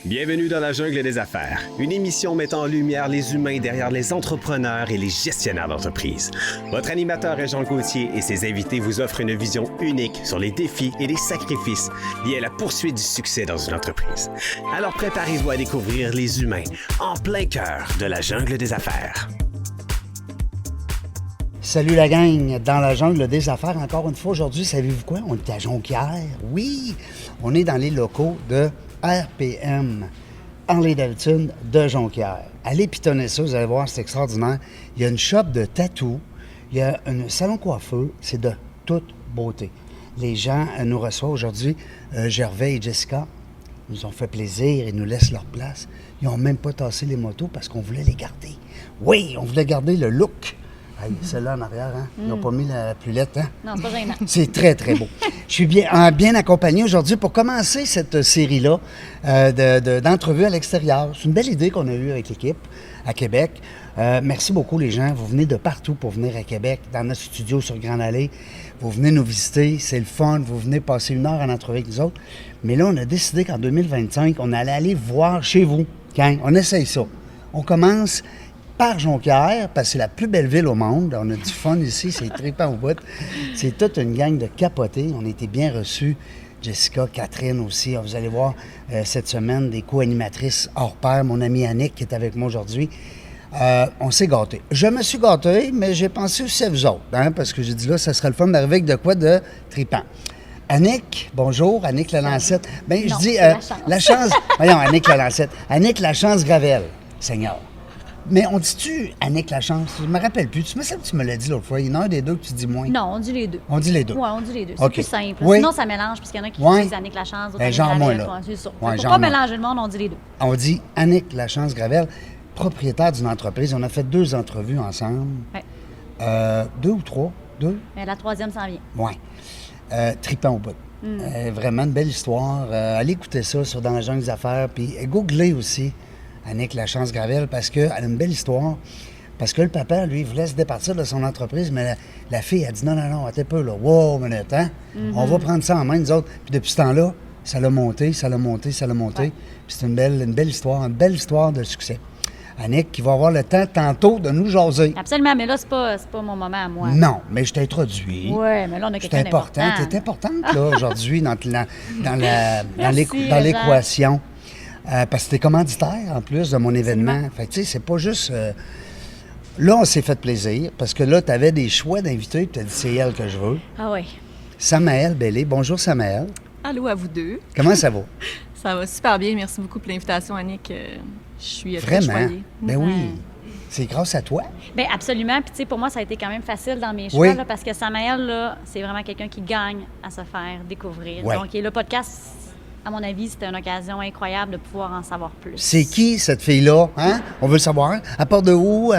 Bienvenue dans la jungle des affaires, une émission mettant en lumière les humains derrière les entrepreneurs et les gestionnaires d'entreprise. Votre animateur est Jean Gauthier et ses invités vous offrent une vision unique sur les défis et les sacrifices liés à la poursuite du succès dans une entreprise. Alors préparez-vous à découvrir les humains en plein cœur de la jungle des affaires. Salut la gang, dans la jungle des affaires, encore une fois aujourd'hui, savez-vous quoi? On est à Jonquière, oui! On est dans les locaux de RPM, Harley-Davidson de Jonquière. Allez pitonner ça, vous allez voir, c'est extraordinaire. Il y a une shop de tatou, il y a un salon coiffeur, c'est de toute beauté. Les gens nous reçoivent aujourd'hui, Gervais et Jessica, nous ont fait plaisir, ils nous laissent leur place. Ils n'ont même pas tassé les motos parce qu'on voulait les garder. Oui, on voulait garder le look. Hey, celle-là en arrière, hein? Ils n'ont pas mis la pluette, hein? Non, c'est pas gênant. C'est très, très beau. Je suis bien accompagné aujourd'hui pour commencer cette série-là d'entrevues à l'extérieur. C'est une belle idée qu'on a eue avec l'équipe à Québec. Merci beaucoup, les gens. Vous venez de partout pour venir à Québec, dans notre studio sur Grande Allée. Vous venez nous visiter, c'est le fun. Vous venez passer une heure en entrevue avec nous autres. Mais là, on a décidé qu'en 2025, on allait aller voir chez vous. Quand on essaye ça. On commence par Jonquière, parce que c'est la plus belle ville au monde. On a du fun ici, c'est trippant au bout. C'est toute une gang de capotés. On a été bien reçus. Jessica, Catherine aussi. Vous allez voir cette semaine des co-animatrices hors pair. Mon ami Annick qui est avec moi aujourd'hui. On s'est gâtés. Je me suis gâté, mais j'ai pensé aussi à vous autres, hein, parce que j'ai dit là, ça serait le fun d'arriver avec de quoi de trippant. Annick, bonjour, Annick Lalancette. Bien, je dis la chance. Voyons, Annick Lalancette. Annick Lachance Gravel, Seigneur. Mais on dit-tu Annick Lachance? Je me rappelle plus. Tu me l'as dit l'autre fois. Il y en a un des deux que tu dis moins. Non, on dit les deux. On dit les deux? Oui, on dit les deux. C'est Okay. plus simple. Oui. Sinon, ça mélange, parce qu'il y en a qui disent Annick Lachance, d'autres Annick genre moi, Gravel. là. C'est ça. Ouais, Pour genre pas moi. mélanger le monde, on dit les deux. On dit Annick Lachance Gravel, propriétaire d'une entreprise. On a fait 2 entrevues ensemble. Oui. 2 ou 3? 2? Mais la troisième s'en vient. Oui. Trippant au bout. Vraiment une belle histoire. Allez écouter ça sur Dans la jungle des affaires. Puis googlez aussi Annick Lachance Gravel parce qu'elle a une belle histoire. Parce que le papa, lui, voulait se départir de son entreprise, mais la fille a dit non, attends un peu, là. Wow, minute, hein? On va prendre ça en main, nous autres. Puis depuis ce temps-là, ça l'a monté. Ouais. Puis c'est une belle histoire de succès. Annick, qui va avoir le temps tantôt de nous jaser. Absolument, mais là, c'est pas mon moment à moi. Non, mais je t'ai introduit. Oui, mais là, on a quelqu'un C'est important. d'important. Tu es importante, là, aujourd'hui, dans Merci, l'équation. Parce que tu es commanditaire, en plus, de mon événement. Fait que, tu sais, c'est pas juste... Là, on s'est fait plaisir, parce que là, tu avais des choix d'invités, puis tu as dit, c'est elle que je veux. Ah oui. Samaël Bellé. Bonjour, Samaël. Allô à vous deux. Comment ça va? Ça va super bien. Merci beaucoup pour l'invitation, Annick. Je suis très Vraiment? choyée. Ben oui. C'est grâce à toi. Bien, absolument. Puis, tu sais, pour moi, ça a été quand même facile dans mes choix, Oui. là, parce que Samaël, là, c'est vraiment quelqu'un qui gagne à se faire découvrir. Ouais. Donc, et le podcast, à mon avis, c'était une occasion incroyable de pouvoir en savoir plus. C'est qui, cette fille-là? Hein? On veut le savoir. À part de où?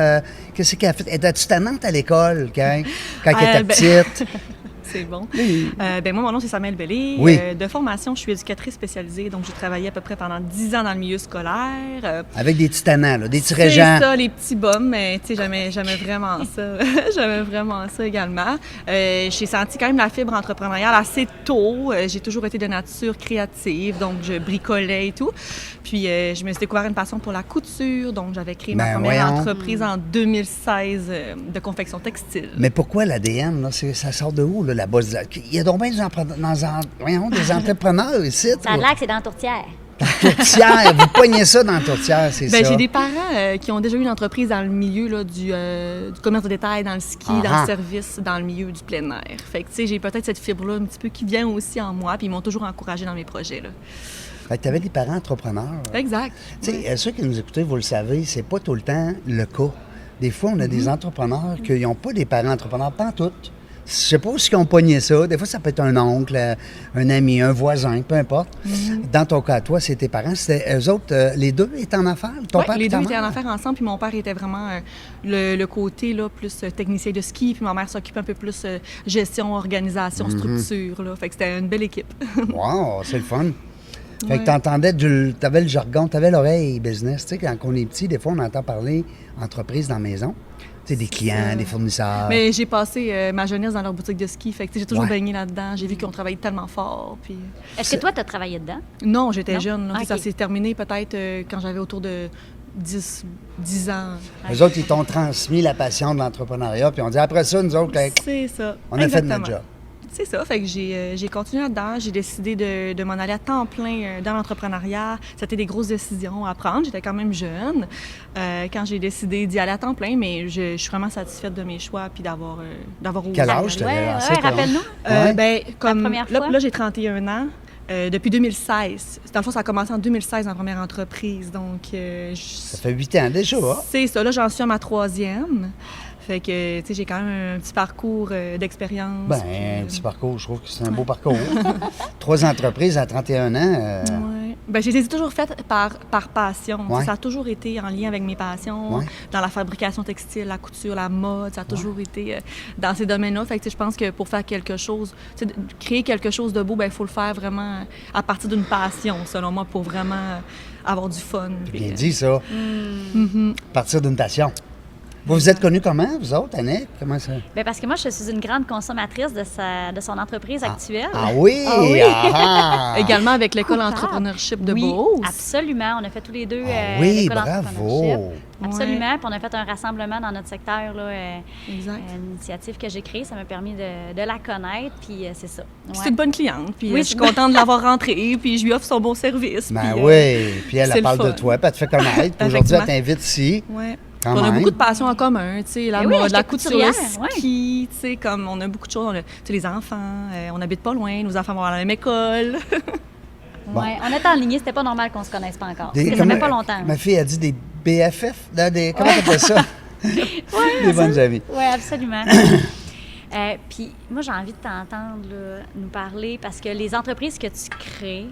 Qu'est-ce qu'elle a fait? Étais-tu tannante à l'école quand elle était petite? C'est bon. Moi, mon nom, c'est Samaël Bellé. Oui. De formation, je suis éducatrice spécialisée, donc j'ai travaillé à peu près pendant 10 ans dans le milieu scolaire. Avec des petits tannants, là, des petits C'est régents. ça, les petits bums, mais tu sais, j'aimais vraiment ça. J'aimais vraiment ça également. J'ai senti quand même la fibre entrepreneuriale assez tôt. J'ai toujours été de nature créative, donc je bricolais et tout. Puis, je me suis découvert une passion pour la couture, donc j'avais créé ma première voyons. entreprise en 2016 de confection textile. Mais pourquoi l'ADN, là? Ça sort de où, là, la base? Il y a donc bien des entrepreneurs ici. Ça a l'air que c'est dans la tourtière. Tourtière, vous poignez ça dans la tourtière, c'est ça? J'ai des parents qui ont déjà eu une entreprise dans le milieu là, du commerce de détail, dans le ski, dans le service, dans le milieu du plein air. Fait que, tu sais, j'ai peut-être cette fibre-là un petit peu qui vient aussi en moi, puis ils m'ont toujours encouragée dans mes projets, là. Fait que tu avais des parents entrepreneurs. Exact. Tu sais, ceux qui nous écoutez, vous le savez, c'est pas tout le temps le cas. Des fois, on a des entrepreneurs qui n'ont pas des parents entrepreneurs, pas en tout. Je sais pas où ils ont pogné ça. Des fois, ça peut être un oncle, un ami, un voisin, peu importe. Dans ton cas, toi, c'est tes parents. C'était eux autres, les deux étaient en affaires? Ton père les et ta deux mère? étaient en affaires ensemble, puis mon père était vraiment le côté là, plus technicien de ski, puis ma mère s'occupe un peu plus gestion, organisation, structure. Là. Fait que c'était une belle équipe. Wow, c'est le fun. Fait que t'avais le jargon, t'avais l'oreille business. Tu sais, quand on est petit, des fois, on entend parler entreprise dans la maison. sais, des clients, des fournisseurs. Mais j'ai passé ma jeunesse dans leur boutique de ski, fait que j'ai toujours Ouais. baigné là-dedans. J'ai vu qu'ils ont travaillé tellement fort. Puis... Est-ce que toi, tu as travaillé dedans? Non, j'étais Non? jeune. Là. Ah, Ça ok. s'est terminé peut-être quand j'avais autour de 10 ans. Eux autres, ils t'ont transmis la passion de l'entrepreneuriat, puis on dit après ça, nous autres, C'est ça. on a fait Exactement. notre job. C'est ça. Fait que j'ai continué là-dedans. J'ai décidé de m'en aller à temps plein dans l'entrepreneuriat. C'était des grosses décisions à prendre. J'étais quand même jeune quand j'ai décidé d'y aller à temps plein, mais je suis vraiment satisfaite de mes choix puis d'avoir osé. Quel âge t'avais Ouais, lancé, toi? rappelle-nous. Ouais. Ben, comme première là, fois? là, j'ai 31 ans. Depuis 2016. Dans le fond, ça a commencé en 2016, ma première entreprise. Donc, Ça fait 8 ans déjà, hein? c'est ça. Là, j'en suis à ma 3e. Fait que, tu sais, j'ai quand même un petit parcours d'expérience. Ben, puis, un petit parcours, je trouve que c'est un beau parcours. 3 entreprises à 31 ans. Ouais. Ben, je les ai toujours faites par passion. Tu sais, Ouais. Ça a toujours été en lien avec mes passions, Ouais. dans la fabrication textile, la couture, la mode. Ça a toujours été dans ces domaines-là. Fait que, tu sais, je pense que pour faire quelque chose, tu sais, créer quelque chose de beau, ben il faut le faire vraiment à partir d'une passion, selon moi, pour vraiment avoir du fun. Puis, Bien dit, ça. mhm. À partir d'une passion. Vous vous êtes connus comment, vous autres, Annette? Comment ça? Ben, parce que moi, je suis une grande consommatrice de son entreprise actuelle. Ah oui! Ah oui! Ah! Également avec l'école Coupable. entrepreneurship de Oui, Beauce. absolument. On a fait tous les deux Ah oui, l'école bravo! entrepreneurship. Absolument. Ouais. Puis on a fait un rassemblement dans notre secteur, là, Exact. une initiative que j'ai créée. Ça m'a permis de la connaître, puis c'est ça. Ouais. C'est une bonne cliente. Puis Oui, je suis contente de l'avoir rentrée. Puis je lui offre son bon service. Ben puis, oui, puis elle c'est le parle de fun. toi, puis elle te fait connaître. Puis aujourd'hui, elle Effectivement. t'invite ici. Ouais. Quand On a même. beaucoup de passions en commun, tu sais, la Eh oui, mode, la j'étais couture, le couturière, ouais. ski, tu sais, comme on a beaucoup de choses. On a, tu sais, les enfants, on habite pas loin, nos enfants vont à la même école. Ouais, on était en ligne, c'était pas normal qu'on se connaisse pas encore. Des- Ça comme- fait pas longtemps. Ma fille a dit des BFF, là, comment t'appelles ça? Des bonnes amies. Oui, absolument. Puis moi, j'ai envie de t'entendre là, nous parler parce que les entreprises que tu crées,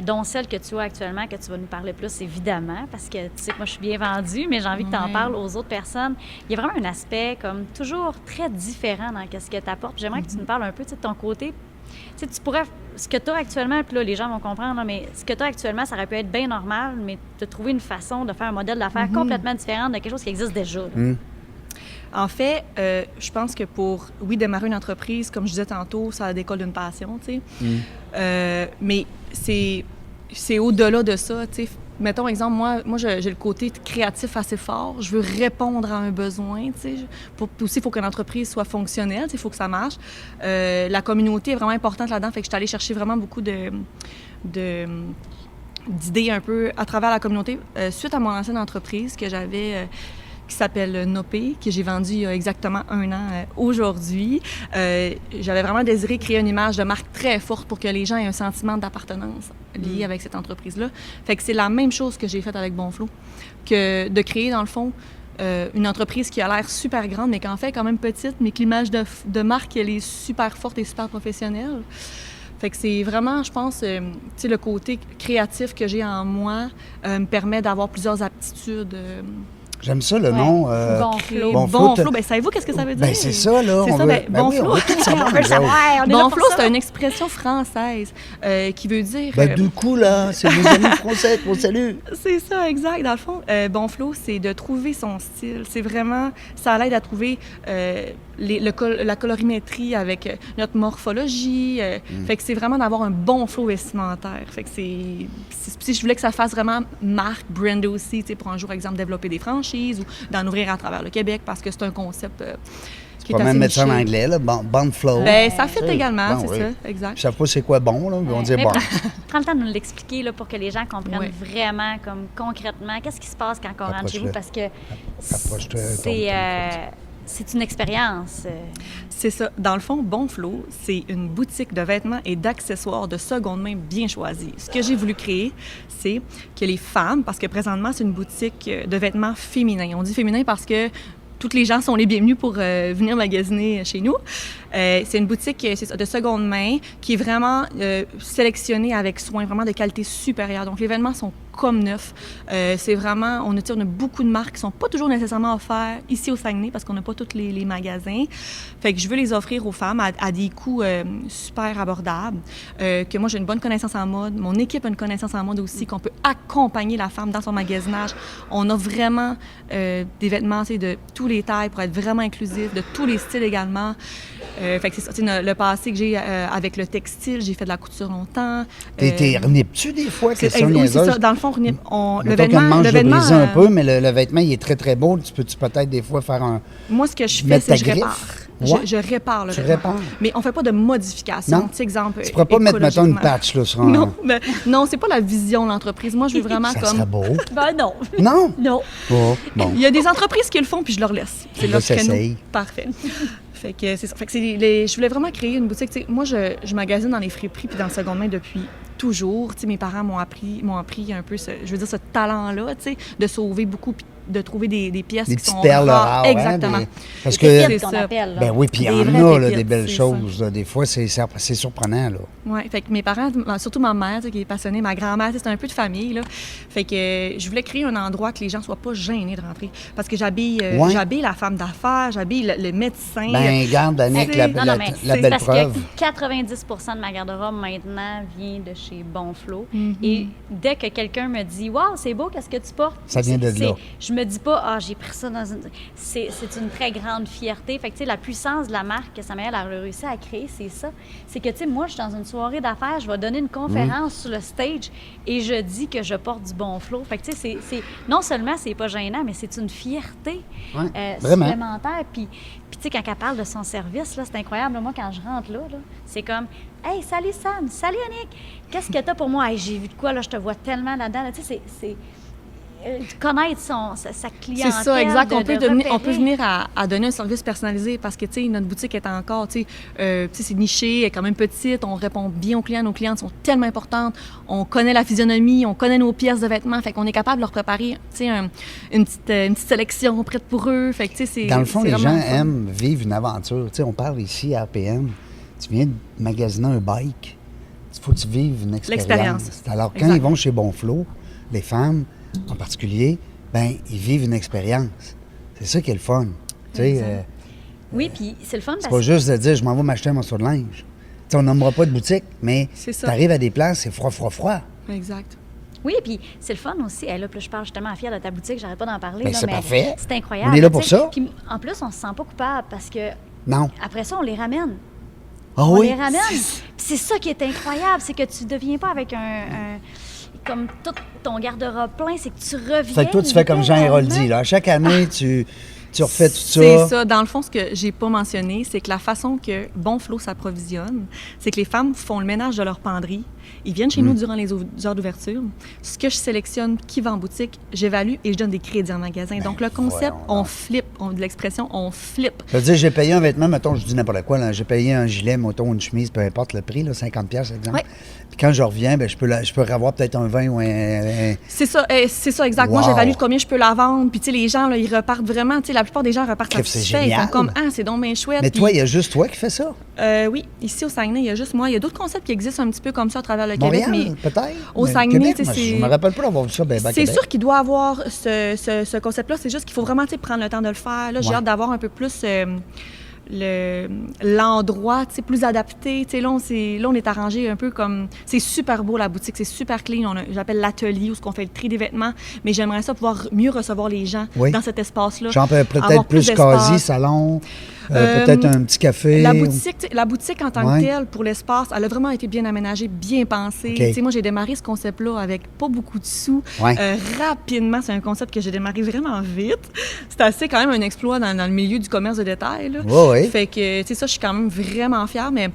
dont celle que tu as actuellement, que tu vas nous parler plus, évidemment, parce que tu sais que moi, je suis bien vendue, mais j'ai envie que tu en Ouais. parles aux autres personnes. Il y a vraiment un aspect comme toujours très différent dans ce que tu apportes. J'aimerais que tu nous parles un peu tu sais, de ton côté. Tu sais, tu pourrais, ce que tu as actuellement, puis là, les gens vont comprendre, là, mais ce que tu as actuellement, ça aurait pu être bien normal, mais de trouver une façon de faire un modèle d'affaires complètement différent de quelque chose qui existe déjà. là. En fait, je pense que pour, oui, démarrer une entreprise, comme je disais tantôt, ça décolle d'une passion, tu sais. Mais c'est au-delà de ça, tu sais. Mettons, exemple, moi j'ai le côté créatif assez fort. Je veux répondre à un besoin, tu sais. Aussi, il faut que l'entreprise soit fonctionnelle, tu sais, il faut que ça marche. La communauté est vraiment importante là-dedans, fait que je suis allée chercher vraiment beaucoup d'idées un peu à travers la communauté. Suite à mon ancienne entreprise que j'avais... qui s'appelle Nopé, que j'ai vendu il y a exactement 1 an aujourd'hui. J'avais vraiment désiré créer une image de marque très forte pour que les gens aient un sentiment d'appartenance lié avec cette entreprise-là. Fait que c'est la même chose que j'ai faite avec Bonflo, que de créer, dans le fond, une entreprise qui a l'air super grande, mais qu'en fait, quand même petite, mais que l'image de marque, elle est super forte et super professionnelle. Fait que c'est vraiment, je pense, tu sais, le côté créatif que j'ai en moi me permet d'avoir plusieurs aptitudes. J'aime ça, le Ouais. nom. Bonflo. Bonflo, Ben, savez-vous qu'est-ce que ça veut dire? Ben, c'est ça, là. C'est on ça, veut- ben, ben oui, Bonflo. on veut tout savoir, On veut le nous autres. savoir, on est là Bonflo, pour ça. c'est une expression française qui veut dire... Ben, du coup, là, c'est mes amis français qu'on salue. C'est ça, exact. Dans le fond, Bonflo, c'est de trouver son style. C'est vraiment... Ça l'aide à trouver la colorimétrie avec notre morphologie. Fait que c'est vraiment d'avoir un bon flow vestimentaire. Fait que si je voulais que ça fasse vraiment marque, brand aussi, tu sais, pour un jour, exemple, développer des franchises ou d'en ouvrir à travers le Québec parce que c'est un concept qui Tu peux est même assez mettre ça en niché. anglais, là. Bon flow. Ben, ça fit Oui. également, Ben c'est oui. ça, exact. Je sais pas c'est quoi bon, là, mais on dit Mais bon. prends le temps de nous l'expliquer là, pour que les gens comprennent Ouais. vraiment, comme concrètement, qu'est-ce qui se passe quand on rentre chez vous, Approche-le. parce que Approche-toi, c'est une expérience. C'est ça. Dans le fond, Bonflo, c'est une boutique de vêtements et d'accessoires de seconde main bien choisis. Ce que j'ai voulu créer, c'est que les femmes, parce que présentement, c'est une boutique de vêtements féminins. On dit féminin parce que toutes les gens sont les bienvenus pour venir magasiner chez nous. C'est une boutique c'est ça, de seconde main qui est vraiment sélectionnée avec soin, vraiment de qualité supérieure. Donc, les vêtements sont comme neuf. C'est vraiment, on a beaucoup de marques qui sont pas toujours nécessairement offertes ici au Saguenay parce qu'on n'a pas tous les magasins. Fait que je veux les offrir aux femmes à des coûts super abordables. Que moi, j'ai une bonne connaissance en mode. Mon équipe a une connaissance en mode aussi, qu'on peut accompagner la femme dans son magasinage. On a vraiment des vêtements de tous les tailles pour être vraiment inclusif, de tous les styles également. Fait que c'est ça, le passé que j'ai avec le textile, j'ai fait de la couture longtemps. T'es renipes-tu des fois, question Oui, c'est niaiseuse? ça. Dans le fond, le Mettons qu'elle mange le vêtement, brisé un peu, mais le vêtement, il est très, très beau. Tu peux-tu peut-être des fois faire un... Moi, ce que je fais, mettre c'est que ta je griffe? répare. Ouais. Je répare le Tu vêtement. répares? Mais on ne fait pas de modification. Non? Tu sais, exemple, Tu pourrais pas mettre, mettons, une écologiquement. patch là, sur un... Non, mais, non, c'est pas la vision de l'entreprise. Moi, je veux vraiment Ça comme... serait beau. Ben non. Non? Non. Oh, bon. Il y a des entreprises qui le font, puis je leur laisse. C'est Là, leur ça créneau. essaye. Parfait. Fait que c'est ça. Fait que je voulais vraiment créer une boutique. Tu sais, moi, je magasine dans les friperies puis dans le seconde main depuis toujours. Tu sais, mes parents m'ont appris un peu ce talent-là, tu sais, de sauver beaucoup puis de trouver des pièces Des qui sont petites perles rares. rares. Exactement. Hein, parce Des que... pépites c'est qu'on ça. appelle. Là. Ben oui, puis il y Des en vraies a, là, pépites, des belles c'est choses. Là. Des fois, c'est surprenant, là. Oui, fait que mes parents, surtout ma mère, tu sais, qui est passionnée, ma grand-mère, tu sais, c'est un peu de famille, là. Fait que je voulais créer un endroit que les gens soient pas gênés de rentrer. Parce que j'habille la femme d'affaires, j'habille le médecin. Ben, garde, Annick, la Non, mais belle c'est parce preuve. que 90 de ma garde-robe maintenant vient de chez Bonflot. Et dès que quelqu'un me dit « Wow, c'est beau, qu'est-ce que tu portes? » Ça vient de là. Je me dis pas « Ah, j'ai pris ça dans une... » C'est une très grande fierté. Fait que, tu sais, la puissance de la marque que Samuel a réussi à créer, c'est ça. C'est que, tu sais, moi, je suis dans une soirée d'affaires, je vais donner une conférence sur le stage et je dis que je porte du Bonflot. Fait que, tu sais, non seulement c'est pas gênant, mais c'est une fierté vraiment. supplémentaire. Puis tu sais, quand elle parle de son service, là, c'est incroyable. Moi, quand je rentre là, c'est comme « Hey, salut Sam! Salut Annick! Qu'est-ce que t'as pour moi? Hey, j'ai vu de quoi, là, je te vois tellement là-dedans. Là. Tu sais, c'est connaître sa clientèle. C'est ça, exact. On peut repérer. venir à donner un service personnalisé parce que, tu sais, notre boutique est encore, tu sais, c'est niché, elle est quand même petite, on répond bien aux clients, nos clientes sont tellement importantes, on connaît la physionomie, on connaît nos pièces de vêtements, fait qu'on est capable de leur préparer, tu sais, une petite sélection prête pour eux, fait que, tu sais, c'est... Dans le fond, c'est les vraiment gens le fun. aiment vivre une aventure. Tu sais, on parle ici à RPM, tu viens de magasiner un bike, il faut que tu vives une expérience. L'expérience. Alors, quand Exact. ils vont chez Bonflot, les femmes en particulier, ben ils vivent une expérience. C'est ça qui est le fun. Tu sais, Oui, puis c'est le fun c'est parce pas juste de dire je m'en vais m'acheter un morceau de linge. Tu sais, on nommera pas de boutique, mais C'est tu ça. arrives à des places, c'est froid. Exact. Oui, puis c'est le fun aussi. Là, puis je parle justement fière de ta boutique, j'arrête pas d'en parler. Ben, là, c'est mais parfait. C'est incroyable. On est là tu pour sais. ça. Puis en plus, on se sent pas coupable parce que Non. après ça, on les ramène. Ah On oui? les ramène. Puis c'est ça qui est incroyable, c'est que tu ne deviens pas avec comme tout ton garde-robe plein, c'est que tu reviens. Fait que toi, tu fais comme Jean Héroldi, là. À chaque année, tu refais tout ça. C'est ça. Dans le fond, ce que j'ai pas mentionné, c'est que la façon que Bonflot s'approvisionne, c'est que les femmes font le ménage de leur penderie. Ils viennent chez nous durant les heures d'ouverture. Ce que je sélectionne, qui va en boutique, j'évalue et je donne des crédits en magasin. Donc, le concept, voyons on donc. flippe. De l'expression, on flippe. Ça veut dire, j'ai payé un vêtement, mettons, je dis n'importe quoi, là, j'ai payé un gilet, mettons, une chemise, peu importe le prix, là, 50$, exemple. Ouais. Puis quand je reviens, ben, je peux avoir peut-être un 20 ou un... C'est ça, exact. Moi, Wow. j'évalue de combien je peux la vendre. Puis, tu sais, les gens, là, ils repartent vraiment. Tu sais, la plupart des gens repartent Crève, c'est satisfaits. Ils génial. font comme, ah, c'est donc bien chouette. Mais Puis, toi, il y a juste toi qui fais ça? oui, ici au Saguenay, il y a juste moi. Il y a d'autres concepts qui existent un petit peu comme ça à travers le Montréal, Québec. Mais peut-être? au Mais Saguenay, Québec, tu sais, moi, c'est... je me rappelle pas d'avoir vu ça, ben, C'est Québec. sûr qu'il doit avoir ce concept-là. C'est juste qu'il faut vraiment tu sais, prendre le temps de le faire. Là, j'ai Ouais. hâte d'avoir un peu plus l'endroit tu sais, plus adapté. Tu sais, là, on est arrangé un peu comme... C'est super beau, la boutique. C'est super clean. J'appelle l'atelier où on fait le tri des vêtements. Mais j'aimerais ça pouvoir mieux recevoir les gens Oui. dans cet espace-là. Genre peut-être Avoir plus d'espace. cosy, salon, peut-être un petit café. La boutique en tant Ouais. que telle, pour l'espace, elle a vraiment été bien aménagée, bien pensée. OK. Tu sais, moi, j'ai démarré ce concept-là avec pas beaucoup de sous. Ouais. Rapidement, c'est un concept que j'ai démarré vraiment vite. C'est assez quand même un exploit dans le milieu du commerce de détail. Là. Ouais, ouais. Fait que, tu sais, ça, je suis quand même vraiment fière, mais...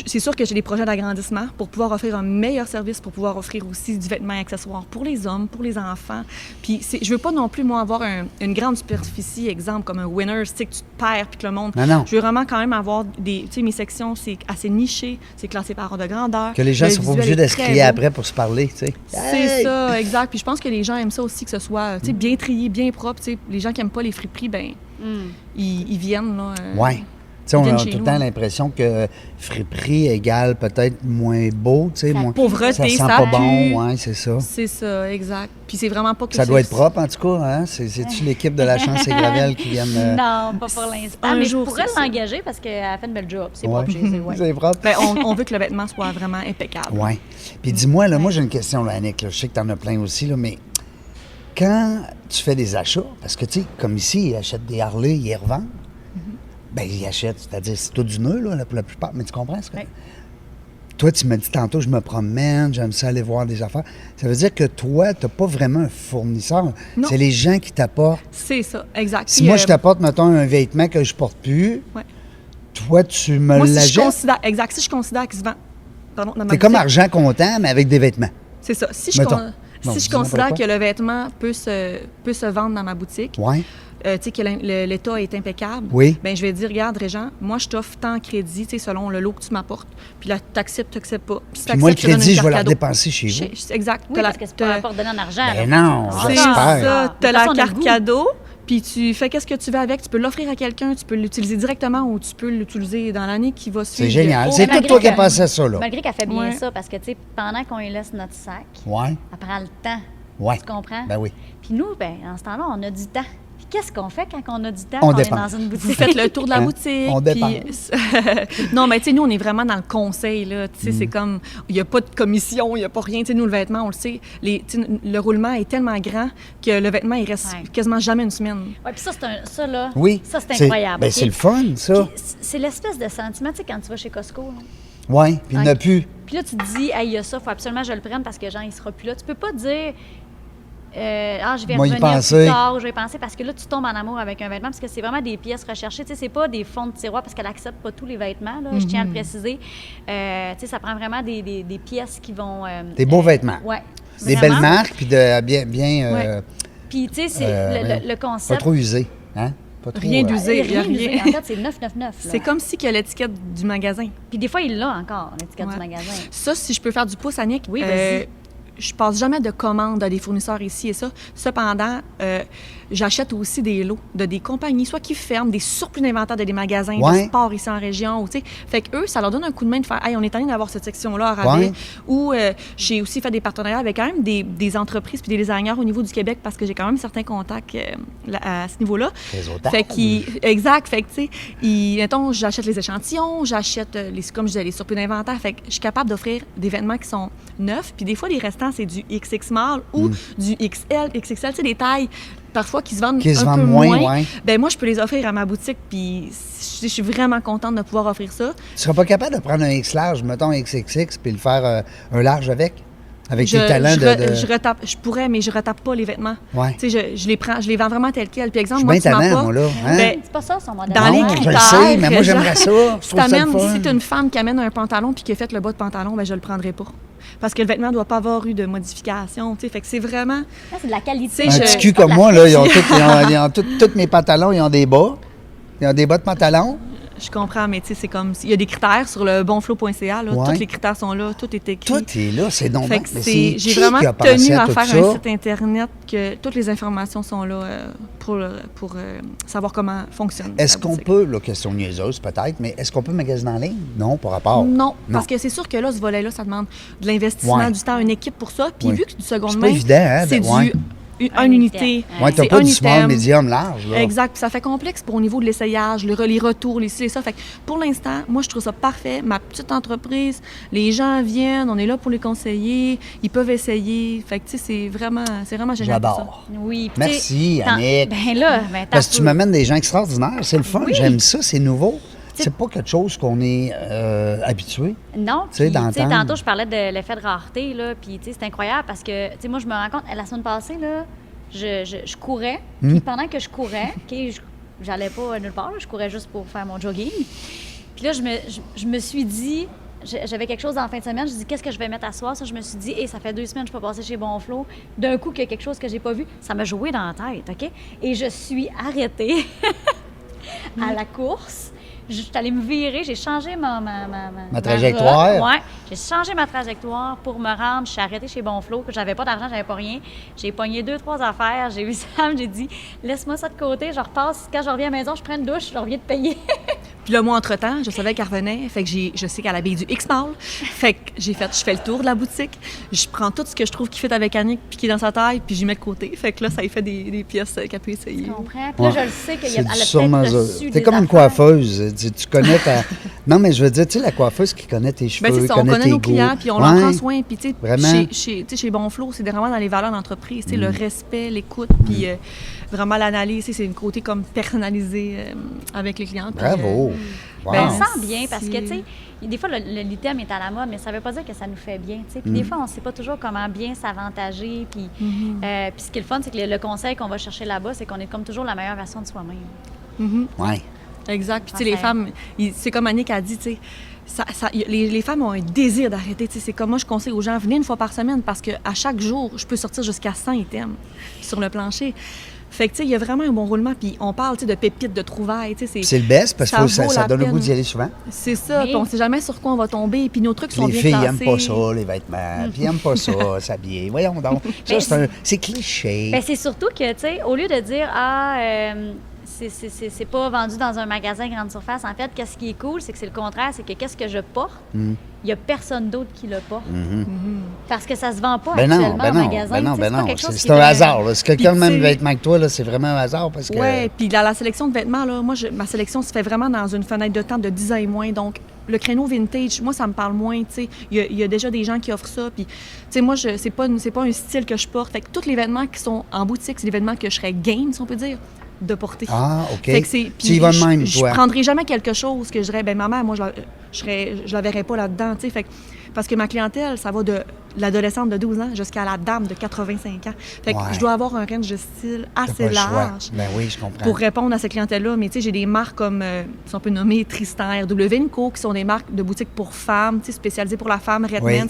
C'est sûr que j'ai des projets d'agrandissement pour pouvoir offrir un meilleur service, pour pouvoir offrir aussi du vêtement et accessoires pour les hommes, pour les enfants. Puis je veux pas non plus, moi, avoir une grande superficie, exemple, comme un Winners, tu sais, que tu te perds puis que le monde... Non. Je veux vraiment quand même avoir des... Tu sais, mes sections, c'est assez niché, c'est classé par ordre de grandeur. Que les gens Le sont pas visuel obligés est de se très crier beau. après pour se parler, tu sais. C'est Hey! ça, exact. Puis je pense que les gens aiment ça aussi, que ce soit, tu sais, bien trié, bien propre. Tu sais, les gens qui aiment pas les friperies, ben ils viennent, là. Ouais. sais, on Viennent a chez tout le nous. temps l'impression que friperie égale peut-être moins beau, tu sais, Ça moins... Pauvreté, ça sent ça pas pue. bon, ouais, c'est ça. C'est ça, exact. Puis c'est vraiment pas que Ça doit être propre, en tout cas, hein? C'est-tu l'équipe de la Chance et Gravel qui viennent... Non, pas pour l'instant. Un Mais jour, je pourrais c'est ça. l'engager parce qu'elle fait une belle job. C'est Ouais. propre chez eux, ouais. C'est propre. Ben, on veut que le vêtement soit vraiment impeccable. Oui. Puis dis-moi, là, moi, j'ai une question, là, Annick. Là. Je sais que tu en as plein aussi, là, mais quand tu fais des achats, parce que, tu sais, comme ici, ils achètent des Harley, ils les revendent. Bien, ils achètent, c'est-à-dire, c'est tout du nœud, là, pour la plupart. Mais tu comprends ce que... Oui. Toi, tu me dis tantôt, je me promène, j'aime ça aller voir des affaires. Ça veut dire que toi, tu n'as pas vraiment un fournisseur. Non. C'est les gens qui t'apportent. C'est ça, exact. Si Puis, moi, je t'apporte, mettons, un vêtement que je porte plus, Ouais. toi, tu me Moi, si je l'achètes. considère, exact, si je considère qu'il se vend, pardon, dans ma C'est comme boutique, argent comptant, mais avec des vêtements. c'est ça. Si Mettons. je, Bon, si je dis-moi considère pourquoi. que le vêtement peut se vendre dans ma boutique, Oui. tu sais, que l'état est impeccable, Oui. ben je vais dire, regarde, Régent, moi, je t'offre tant de crédit, tu sais, selon le lot que tu m'apportes. Puis là, t'acceptes pas. Puis, Puis moi, le t'acceptes, je te donne crédit, une je vais carte le cadeau. dépenser chez vous. Exact. Oui, T'as parce que c'est pas donné en argent. Ben là. non, Ah, C'est j'espère. ça. De Tu as toute la façon, on a le carte goût. cadeau, puis tu fais qu'est-ce que tu veux avec. Tu peux l'offrir à quelqu'un, tu peux l'utiliser directement ou tu peux l'utiliser dans l'année qui va suivre. C'est génial. Oh, C'est malgré tout toi qui as que- pensé à ça, là. Malgré qu'elle fait bien Ouais. ça, parce que, tu sais, pendant qu'on lui laisse notre sac, Oui. elle prend le temps. Oui. Tu comprends? Ben oui. Puis nous, ben, en ce temps-là, on a du temps. Puis qu'est-ce qu'on fait quand on a du temps? On qu'on est dépense. dans une Vous boutique? faites le tour de la Hein? boutique. On puis- dépense. non, mais tu sais, nous, on est vraiment dans le conseil. Là. Tu sais, Mm. c'est comme, il n'y a pas de commission, il n'y a pas rien. Tu sais, nous, le vêtement, on le sait, tu sais, le roulement est tellement grand que le vêtement, il reste Ouais. quasiment jamais une semaine. Oui, puis ça, là, Oui. ça, c'est incroyable. Ben, OK? c'est le fun, ça. Puis c'est l'espèce de sentiment, tu sais, quand tu vas chez Costco. Là. Oui. Puis il n'y en a Ok. plus. Puis là, tu te dis, hey, il y a ça, il faut absolument que je le prenne parce que, genre, il sera plus là. Tu peux pas dire, je vais Moi, y revenir penser. plus tard, je vais y penser, parce que là, tu tombes en amour avec un vêtement, parce que c'est vraiment des pièces recherchées. Tu sais, c'est pas des fonds de tiroir, parce qu'elle accepte pas tous les vêtements, là, je tiens à le préciser. Tu sais, ça prend vraiment des pièces qui vont... Des beaux vêtements. Oui. Des belles marques, puis de bien, Ouais. Puis, tu sais, c'est le pas concept... trop usé. Hein? Pas trop, Rien d'usé. Rien rien. d'usé. En fait, c'est 999. C'est comme si qu'il y a l'étiquette du magasin. Puis des fois, il l'a encore, l'étiquette Ouais. du magasin. Ça, si je peux faire du pouce, Annick, Oui, vas-y. je passe jamais de commandes à des fournisseurs ici et ça. Cependant, j'achète aussi des lots de des compagnies, soit qui ferment, des surplus d'inventaire de des magasins Ouais. de sport ici en région. Ou, tu sais. Fait que eux, ça leur donne un coup de main de faire « Hey, on est tanné d'avoir cette section-là à rabais. Ouais. » Ou j'ai aussi fait des partenariats avec quand même des entreprises puis des designers au niveau du Québec parce que j'ai quand même certains contacts à ce niveau-là. Réseautage. Fait exact. Fait que, tu sais, mettons, j'achète les échantillons, j'achète, comme je disais, les surplus d'inventaire. Fait que je suis capable d'offrir des vêtements qui sont neufs. Puis des fois, les restants, c'est du XX small ou du XL, XXL, tu sais, des tailles parfois qui se vendent Qui se un vendent peu moins, moins. ouais. Ben moi, je peux les offrir à ma boutique. Puis je suis vraiment contente de pouvoir offrir ça. Tu seras pas capable de prendre un X large, mettons un XXX, puis le faire un large avec? Avec Je, tes talents je, de... re- je retape, je pourrais, mais je retape pas les vêtements. Ouais. Tu sais, je les prends, je les vends vraiment tels quels. Puis Je exemple, suis moi, bien tu talent, m'apportes- moi, là. Hein? Ben, C'est pas ça, son modèle. Dans les Non, je critères, le sais, mais moi, genre, j'aimerais ça. Je Si trouve ça le t'amènes, fun. si t'as une femme qui amène un pantalon puis qui a fait le bas de pantalon, ben je le prendrai pas. Parce que le vêtement ne doit pas avoir eu de modification. Tu sais, fait que c'est vraiment. Ah, c'est de la qualité. Tu Un sais, petit je- cul comme moi, là, ils ont tous mes pantalons, ils ont des bas. Ils ont des bas de pantalon. Je comprends, mais tu sais, c'est comme. Il y a des critères sur le bonflow.ca. Là, Ouais. tous les critères sont là, tout est écrit. Tout est là, c'est donc Fait bien. que Mais c'est- c'est j'ai qui vraiment qui a pensé tenu à tout faire ça? un site Internet que toutes les informations sont là pour savoir comment fonctionne. Est-ce la qu'on boutique. peut, là, question niaiseuse peut-être, mais est-ce qu'on peut magasiner en ligne? Non, par rapport. Non, parce que c'est sûr que là, ce volet-là, ça demande de l'investissement, Ouais. du temps, une équipe pour ça. Puis Oui. vu que du seconde C'est main, pas évident, hein, c'est de- ouais. Un une unité. unité. Ouais, t'as C'est pas un du small, item. médium, large, là. Exact. Puis ça fait complexe au niveau de l'essayage, les retours, les ci et ça. Fait que pour l'instant, moi, je trouve ça parfait. Ma petite entreprise, les gens viennent, on est là pour les conseiller, ils peuvent essayer. Fait que, tu sais, c'est vraiment génial. pour ça. J'adore. Oui. puis Merci, tu sais, Annick. Ben là, ben Parce que tu t'as- m'amènes des gens extraordinaires. C'est le fun. Oui. J'aime ça, c'est nouveau. C'est- C'est pas quelque chose qu'on est habitué. Non, Tu sais, puis, tu sais, d'entendre. tantôt, je parlais de l'effet de rareté, là, puis, tu sais, c'est incroyable parce que, tu sais, moi, je me rends compte, la semaine passée, là, je courais, puis pendant que je courais, OK, j'allais pas nulle part, là, je courais juste pour faire mon jogging. Puis là, je me suis dit, j'avais quelque chose en fin de semaine, je me dis, qu'est-ce que je vais mettre à soir? Ça, je me suis dit, ça fait 2 semaines que je peux passer chez Bonflot. D'un coup, qu'il y a quelque chose que j'ai pas vu, ça m'a joué dans la tête, OK? Et je suis arrêtée à la course. Je suis allée me virer, j'ai changé ma trajectoire. route. Ouais, j'ai changé ma trajectoire pour me rendre. Je suis arrêtée chez Bonflot, que j'avais pas d'argent, j'avais pas rien. J'ai pogné 2-3 affaires, j'ai vu Sam, j'ai dit laisse-moi ça de côté, je repasse. Quand je reviens à la maison, je prends une douche, je reviens de payer. Puis là, moi, entre-temps, je savais qu'elle revenait. Fait que je sais qu'elle habille du X-Mall. Fait que je fais le tour de la boutique. Je prends tout ce que je trouve qui fit avec Annick puis qui est dans sa taille, puis j'y mets de côté. Fait que là, ça lui fait des pièces qu'elle peut essayer. Je comprends. Puis là, je le sais qu'il y a C'est du peut-être sur-mesure. reçu T'es des comme une affaires. coiffeuse. Tu connais ta... Non, mais je veux dire, tu sais, la coiffeuse qui connaît tes cheveux, Ben c'est ça, on connaît connaît tes nos goûts. clients, puis on Ouais. leur prend soin. Puis, tu sais, Vraiment. chez Bonflo, c'est vraiment dans les valeurs d'entreprise. Tu sais, le respect, l'écoute, puis vraiment l'analyse. Tu sais, c'est une côté comme personnalisé avec les clients. Puis, Bravo. Wow. Ben, Ben, on sent bien parce que, c'est- tu sais, des fois, l'item est à la mode, mais ça veut pas dire que ça nous fait bien, tu sais. Puis des fois, on sait pas toujours comment bien s'avantager. Puis puis ce qui est le fun, c'est que le conseil qu'on va chercher là-bas, c'est qu'on est comme toujours la meilleure version de soi-même. Ouais. Exact. Puis, tu sais, Ah, les femmes, c'est comme Annick a dit, tu sais, les femmes ont un désir d'arrêter. Tu sais, c'est comme moi, je conseille aux gens, venez une fois par semaine parce qu'à chaque jour, je peux sortir jusqu'à 100 items sur le plancher. Fait que, tu sais, il y a vraiment un bon roulement. Puis on parle, tu sais, de pépites, de trouvailles. Tu sais, C'est le best parce que ça vaut ça la donne le peine. goût d'y aller souvent. C'est ça. Oui. Puis on sait jamais sur quoi on va tomber. Puis nos trucs sont Les bien filles classés. n'aiment pas ça, les vêtements. Puis ils n'aiment pas ça, s'habiller. Voyons donc. Ça, Ben, c'est cliché. Ben, c'est surtout que, tu sais, au lieu de dire, c'est pas vendu dans un magasin grande surface, en fait, qu'est-ce qui est cool, c'est que c'est le contraire, c'est que qu'est-ce que je porte, il n'y a personne d'autre qui le porte. Parce que ça se vend pas Ben actuellement non, ben en non, magasin. ben non, tu sais, ben c'est pas non. quelque chose C'est qui un est hasard. Là. Si quelqu'un a le Puis, même tu sais- vêtement que toi, là, c'est vraiment un hasard parce que... Oui, puis dans la sélection de vêtements, là, moi, ma sélection se fait vraiment dans une fenêtre de temps de 10 ans et moins. Donc, le créneau vintage, moi, ça me parle moins, tu sais. Il y a déjà des gens qui offrent ça. Puis, tu sais, moi, c'est pas un style que je porte. Fait que tous les vêtements qui sont en boutique, c'est des vêtements que je serais game, si on peut dire, de porter. Ah, OK. Fait que c'est, Tu y vas de même, je toi. prendrais jamais quelque chose que je dirais, ben maman, moi, je la verrais pas là-dedans, tu sais. Fait que, parce que ma clientèle, ça va de l'adolescente de 12 ans jusqu'à la dame de 85 ans. Fait que Ouais. je dois avoir un range de style T'as assez pas le choix. large Ben oui, je comprends. pour répondre à cette clientèle-là. Mais tu sais, j'ai des marques comme, si on peut nommer Tristan, RW Co, qui sont des marques de boutiques pour femmes, tu sais, spécialisées pour la femme, Redmond,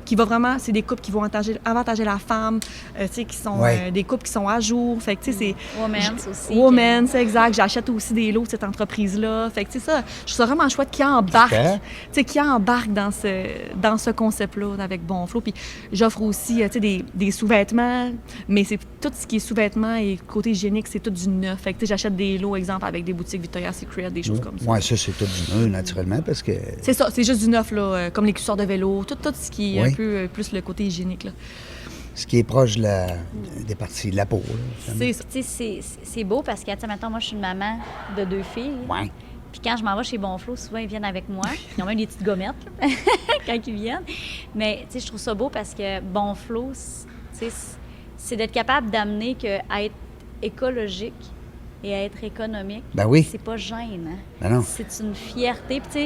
qui va vraiment, c'est des couples qui vont avantager la femme, tu sais, qui sont des couples qui sont à jour. Fait que tu sais, c'est... Women's aussi. Women, c'est exact. J'achète aussi des lots de cette entreprise-là. Fait que, tu sais, ça, je trouve ça vraiment chouette qui embarque, Super. tu sais, qui embarque dans ce concept-là avec Bonflo. Puis j'offre aussi, tu sais, des sous-vêtements, mais c'est tout ce qui est sous-vêtements et côté hygiénique, c'est tout du neuf. Fait que, tu sais, j'achète des lots, exemple, avec des boutiques Victoria's Secret, des choses comme ça. Oui, ça, c'est tout du neuf, naturellement, parce que... C'est ça, c'est juste du neuf, là, comme les cuisseurs de vélo, tout ce qui est Oui. un peu plus le côté hygiénique, là. Ce qui est proche des parties de la peau. Là, finalement. C'est ça. Tu sais, c'est beau parce que, tu sais, maintenant, moi, je suis une maman de 2 filles. Ouais. Puis quand je m'en vais chez Bonflo, souvent, ils viennent avec moi. Ils ont même des petites gommettes là, quand ils viennent. Mais, tu sais, je trouve ça beau parce que Bonflo, tu sais, c'est d'être capable d'amener qu'à être écologique et à être économique, Ben oui. c'est pas gênant. Ben non. C'est une fierté. Puis, tu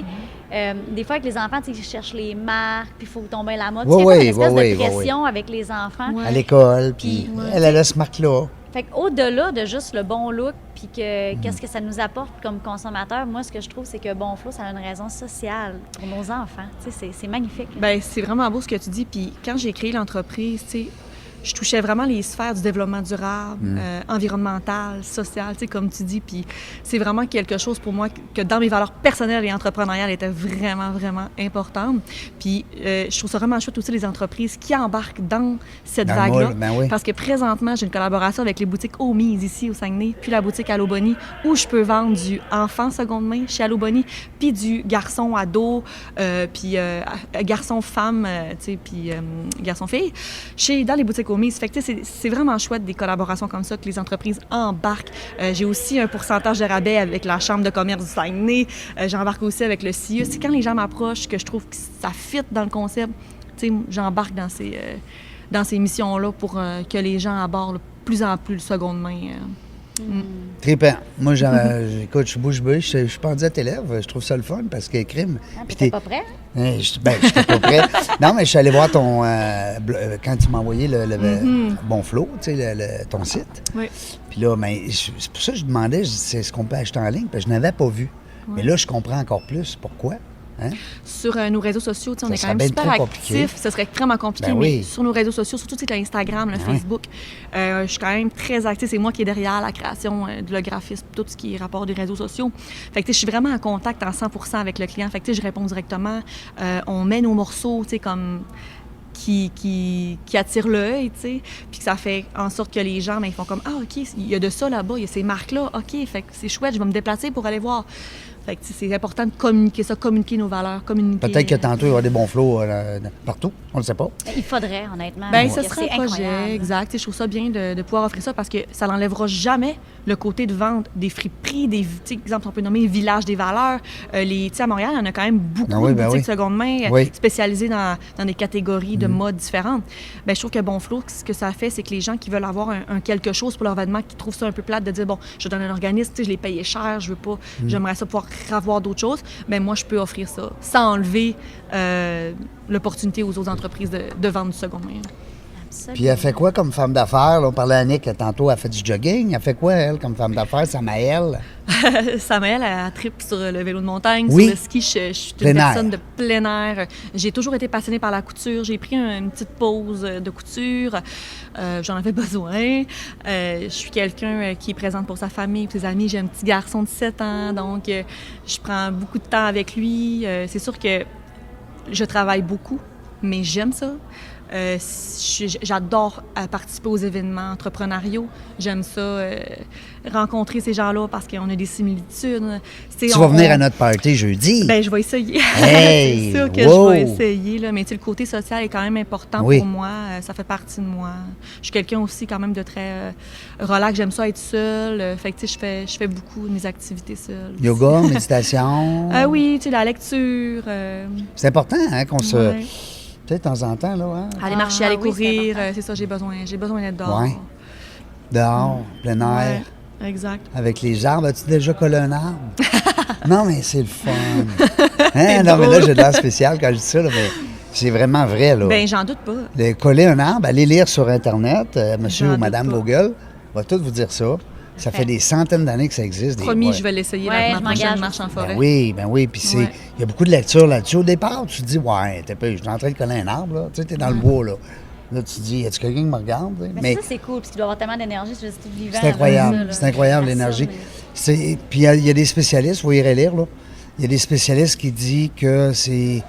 sais, des fois, avec les enfants, tu sais, ils cherchent les marques, puis il faut tomber à la mode. Oui, Tu sais, il y a oui, comme une oui, espèce oui, de pression avec les enfants. Ouais. À l'école, puis Puis, elle a ce marque-là. Fait qu'au-delà de juste le bon look, puis qu'est-ce que ça nous apporte comme consommateur, moi, ce que je trouve, c'est que Bonflo, ça a une raison sociale pour nos enfants. Tu sais, c'est magnifique. Bien, c'est vraiment beau ce que tu dis. Puis quand j'ai créé l'entreprise, tu sais, je touchais vraiment les sphères du développement durable, environnemental, social, tu sais, comme tu dis. Puis c'est vraiment quelque chose pour moi que dans mes valeurs personnelles et entrepreneuriales était vraiment, vraiment importante. Puis je trouve ça vraiment chouette aussi les entreprises qui embarquent dans cette Dans le vague-là. moule, ben oui. Parce que présentement, j'ai une collaboration avec les boutiques Omise ici au Saguenay, puis la boutique Allo Bonnie, où je peux vendre du enfant seconde main chez Allo Bonnie, puis du garçon ado, puis garçon-femme, tu sais, puis garçon-fille, dans les boutiques Omise. Fait que, tu sais, c'est vraiment chouette des collaborations comme ça que les entreprises embarquent. J'ai aussi un pourcentage de rabais avec la Chambre de commerce du Saguenay. J'embarque aussi avec le CIE. C'est quand les gens m'approchent que je trouve que ça fit dans le concept, tu sais, j'embarque dans ces missions-là pour que les gens abordent de plus en plus le seconde main. Trippant. Moi, écoute, je suis bouche bée, je suis pendu à tes lèvres. Je trouve ça le fun parce que crime. Ah, Puis t'es pas prêt? Ben, je suis pas prêt. Non, mais je suis allé voir ton... quand tu m'as envoyé le Bonflo, tu sais, ton site. Oui. Puis là, ben, c'est pour ça que je demandais, c'est ce qu'on peut acheter en ligne, parce que je n'avais pas vu. Mais là, je comprends encore plus pourquoi. Hein? Sur nos réseaux sociaux, tu sais, on Ça est quand serait même bien super trop compliqué. actifs. Ce serait extrêmement compliqué, Ben mais oui. sur nos réseaux sociaux, surtout tu sais, l'Instagram, le Ben oui. Facebook, je suis quand même très active. C'est moi qui est derrière la création de le graphisme, tout ce qui est rapport des réseaux sociaux. Fait que tu sais, je suis vraiment en contact en 100% avec le client. Fait que tu sais, je réponds directement. On met nos morceaux, tu sais, comme... Qui attire l'œil, tu sais, puis que ça fait en sorte que les gens, ben, ils font comme « Ah, OK, il y a de ça là-bas, il y a ces marques-là, OK, fait que c'est chouette, je vais me déplacer pour aller voir. » Fait que c'est important de communiquer ça, communiquer nos valeurs, communiquer... Peut-être que tantôt, il va y avoir des bons flots partout. On ne le sait pas. Il faudrait, honnêtement. Bien, parce ce que serait c'est un projet, incroyable. exact. Je trouve ça bien de pouvoir offrir ça parce que ça n'enlèvera jamais le côté de vente des friperies, des, exemple, on peut nommer Village des valeurs. À Montréal, il y en a quand même beaucoup Ben oui, de ben boutiques oui. seconde main Oui. spécialisées dans des catégories de modes différentes. Bien, je trouve que Bonflot, ce que ça fait, c'est que les gens qui veulent avoir un quelque chose pour leur vêtement, qui trouvent ça un peu plate de dire, bon, je donne un organisme, je l'ai payé cher, je veux pas, j'aimerais ça pouvoir avoir d'autres choses. Bien, moi, je peux offrir ça sans enlever l'opportunité aux autres entreprises de vendre du seconde main. Absolument. Puis elle fait quoi comme femme d'affaires? Là, on parlait à Annick tantôt, elle fait du jogging. Elle fait quoi, elle, comme femme d'affaires? Samaël? Samaël, elle tripe sur le vélo de montagne, Oui. sur le ski. Je suis Plein une air. personne de plein air. J'ai toujours été passionnée par la couture. J'ai pris une petite pause de couture. J'en avais besoin. Je suis quelqu'un qui est présente pour sa famille, pour ses amis. J'ai un petit garçon de 7 ans, donc je prends beaucoup de temps avec lui. C'est sûr que je travaille beaucoup, mais j'aime ça. J'adore participer aux événements entrepreneuriaux. J'aime ça, rencontrer ces gens-là parce qu'on a des similitudes. Tu vas venir à notre party jeudi. Ben, je vais essayer. Hey, C'est sûr que wow. je vais essayer, là. Mais le côté social est quand même important Oui. pour moi. Ça fait partie de moi. Je suis quelqu'un aussi quand même de très relax. J'aime ça être seule. Fait que je fais beaucoup de mes activités seule. Yoga, méditation. Ah oui, la lecture. C'est important hein, qu'on se... Ouais. Tu sais, de temps en temps, là, hein? Aller marcher, aller oui, c'est courir, important. c'est ça, j'ai besoin d'être dehors. Ouais. Dehors, plein air, Ouais, exact. avec les arbres. As-tu déjà collé un arbre? Non, mais c'est le fun. Hein? Non, mais là, j'ai de l'air spécial quand je dis ça, là, mais c'est vraiment vrai, là. Ben, j'en doute pas. De coller un arbre, allez lire sur Internet, monsieur J'en ou madame doute pas. Google va tout vous dire ça. Ça fait des centaines d'années que ça existe. Promis, ouais. je vais l'essayer Ouais, ma je prochaine m'engage marche en aussi. forêt. Ben oui, puis Ouais. il y a beaucoup de lectures là-dessus. Au départ, tu te dis, ouais, je suis en train de coller un arbre, là. Tu sais, t'es dans le bois, là. Là, tu te dis, y a-tu quelqu'un qui me regarde? Mais ça, c'est cool, parce qu'il doit avoir tellement d'énergie, c'est tout vivant. C'est incroyable, là, là. c'est incroyable Ça, l'énergie. mais- Puis il y a des spécialistes, vous irez lire, là. Il y a des spécialistes qui disent que c'est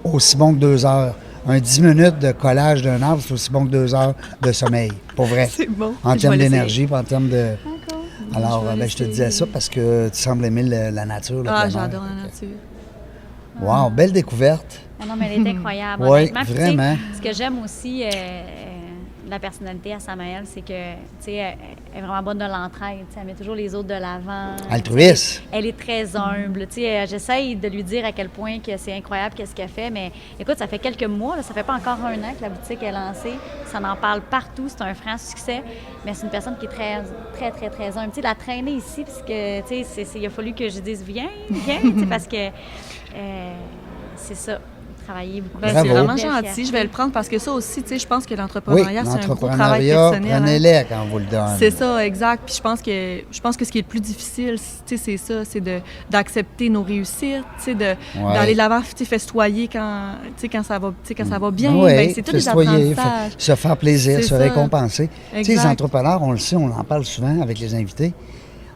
aussi bon que 2 heures. Un 10 minutes de collage d'un arbre, c'est aussi bon que 2 heures de sommeil, pour vrai. C'est bon. En Je termes vais l'essayer. d'énergie, puis en termes de... Alors, Je vais je te l'essayer. disais ça parce que tu sembles aimer la nature. le Ah, plein air. j'adore la nature. Wow, belle découverte. Ah non, mais elle est incroyable. Oui, honnêtement. Puis, tu sais, vraiment. Ce que j'aime aussi de la personnalité à Samaël, c'est que, tu sais, elle est vraiment bonne de l'entraide. Tu sais, elle met toujours les autres de l'avant. Altruiste. Elle est très humble. Tu sais, j'essaye de lui dire à quel point que c'est incroyable qu'est-ce qu'elle fait, mais écoute, ça fait quelques mois, là, ça fait pas encore 1 an que la boutique est lancée. Ça en parle partout, c'est un franc succès, mais c'est une personne qui est très, très, très, très humble. Tu sais, la traîner ici, parce que, tu sais, il a fallu que je dise viens, tu sais, parce que c'est ça. Travailler beaucoup. Ben, Bravo. c'est vraiment Belle gentil. fierté. Je vais le prendre parce que ça aussi, tu sais, je pense que Oui, l'entrepreneuriat, c'est un gros travail l'entrepreneuriat, personnel. hein. prenez-les quand on vous le donne. C'est ça, exact. Puis je pense que ce qui est le plus difficile, tu sais, c'est ça, c'est d'accepter nos réussites, tu sais, d'aller de l'avant, tu sais, festoyer quand, tu sais, quand ça va bien. Oui, Ben, c'est tous des festoyer, apprentissages. se faire plaisir, C'est se ça. récompenser. Tu sais, les Exact. entrepreneurs, on le sait, on en parle souvent avec les invités.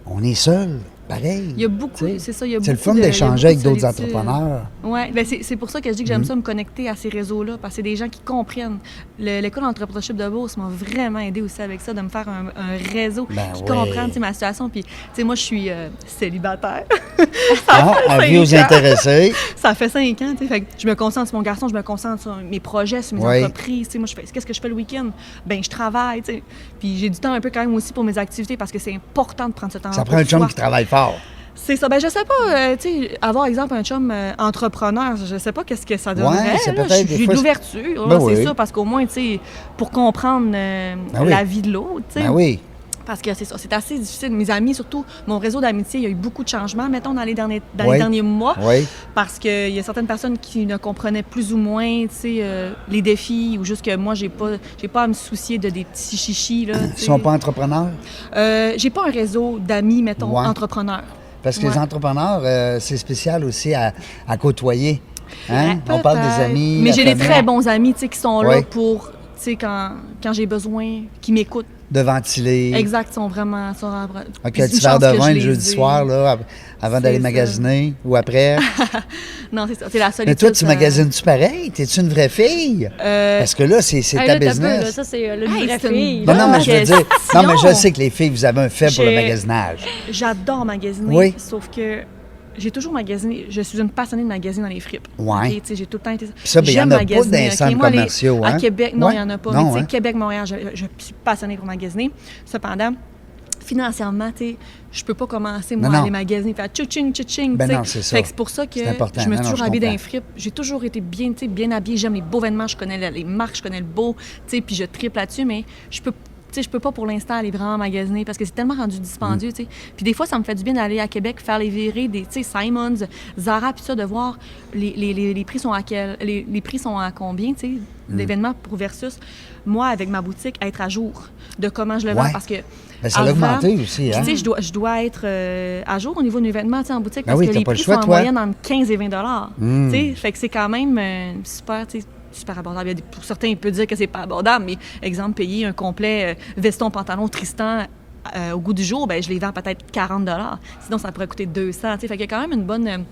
On est seul, pareil. Il y a beaucoup, tu sais. c'est ça, il y a beaucoup C'est le fun de- il y a d'échanger avec beaucoup de d'autres solitude. entrepreneurs. Oui, ben c'est pour ça que je dis que j'aime ça me connecter à ces réseaux-là, parce que c'est des gens qui comprennent. L'école d'entrepreneurship de Beauce m'a vraiment aidé aussi avec ça, de me faire un réseau Ben qui ouais. comprend tu sais, ma situation. Puis, tu sais, moi, je suis célibataire. Avis aux 5 ans. intéressés. Ça fait 5 ans, tu sais. Fait que je me concentre sur mon garçon, je me concentre sur mes projets, sur mes Oui. entreprises. Tu sais, moi, qu'est-ce que je fais le week-end? Ben je travaille, tu sais. Puis j'ai du temps un peu quand même aussi pour mes activités parce que c'est important de prendre ce temps-là. Ça prend pour un chum soi. qui travaille fort. C'est ça. Ben je sais pas, tu sais, avoir, exemple, un chum entrepreneur, je sais pas qu'est-ce que ça donnerait. Ouais, c'est là. peut-être des J'ai de fois, l'ouverture, Ben là, oui. c'est ça, parce qu'au moins, tu sais, pour comprendre oui. la vie de l'autre, tu sais. Ben oui. Parce que c'est ça, c'est assez difficile. Mes amis, surtout, mon réseau d'amitié, il y a eu beaucoup de changements, mettons, dans les derniers Oui. mois. Oui. Parce qu'il y a certaines personnes qui ne comprenaient plus ou moins, tu sais, les défis, ou juste que moi, j'ai pas à me soucier de des petits chichis, là, tu Ils sais. sont pas entrepreneurs. J'ai pas un réseau d'amis, mettons, Ouais. entrepreneurs. Parce que les Ouais. entrepreneurs, c'est spécial aussi à côtoyer. Hein? On parle des Peut-être. amis. Mais la j'ai des famille, très bons amis, tu sais, qui sont là Ouais. pour, tu sais, quand j'ai besoin, qui m'écoutent. de ventiler. Exact, ils sont vraiment... Un Puis petit c'est une verre chance de que vin je le les jeudi ai. soir, là, avant d'aller C'est ça. magasiner ou après. Non, c'est ça, c'est la solitude. Mais toi, tu ça- magasines-tu pareil? T'es-tu une vraie fille? Parce que là, c'est Hey, ta là, t'as peu, là, business. ça, c'est Hey, une vraie c'est une fille. Non, mais je veux dire. Non, mais je question. sais que les filles, vous avez un faible pour le J'ai- magasinage. J'adore magasiner, Oui. sauf que j'ai toujours magasiné. Je suis une passionnée de magasiner dans les fripes. Ouais. OK, tu sais, j'ai tout le temps été. Puis ça, ben, il y en J'aime a pas magasiner, dans les OK? centres Moi, commerciaux, à hein? Québec, non, il Ouais. n'y en a pas. Non, Mais tu sais, hein? Québec, Montréal, je suis passionnée pour magasiner. Cependant, financièrement, tu sais, je peux pas commencer, moi, Non, à non. aller magasiner, faire tchou-ching, tchou-ching, Ben tu sais. non, c'est ça. Fait que c'est pour ça que C'est important. je me Non, suis non, toujours je habillée dans comprends. les fripes. J'ai toujours été bien, tu sais, bien habillée. J'aime les beaux vêtements, je connais les marques, je connais le beau, tu sais, puis je triple là-dessus, mais je peux pas pour l'instant aller vraiment magasiner parce que c'est tellement rendu dispendieux, tu sais. Puis des fois, ça me fait du bien d'aller à Québec faire les virées des, tu sais, Simons, Zara, puis ça, de voir les prix sont les prix sont à combien, tu sais, d'événements pour versus moi, avec ma boutique, être à jour de comment je le vends Ouais. parce que Ben, ça a augmenté aussi, hein? tu sais, je dois être à jour au niveau de mes vêtements, tu sais, en boutique Ben parce oui, que t'as les pas le prix choix, sont en toi. moyenne entre 15 et 20 $. Tu sais, fait que c'est quand même super, tu sais, super abordable. Pour certains, il peut dire que c'est pas abordable, mais exemple, payer un complet veston, pantalon, Tristan au goût du jour, ben je les vends peut-être 40 $. Sinon, ça pourrait coûter 200. Tu sais, fait qu'il y a quand même une bonne,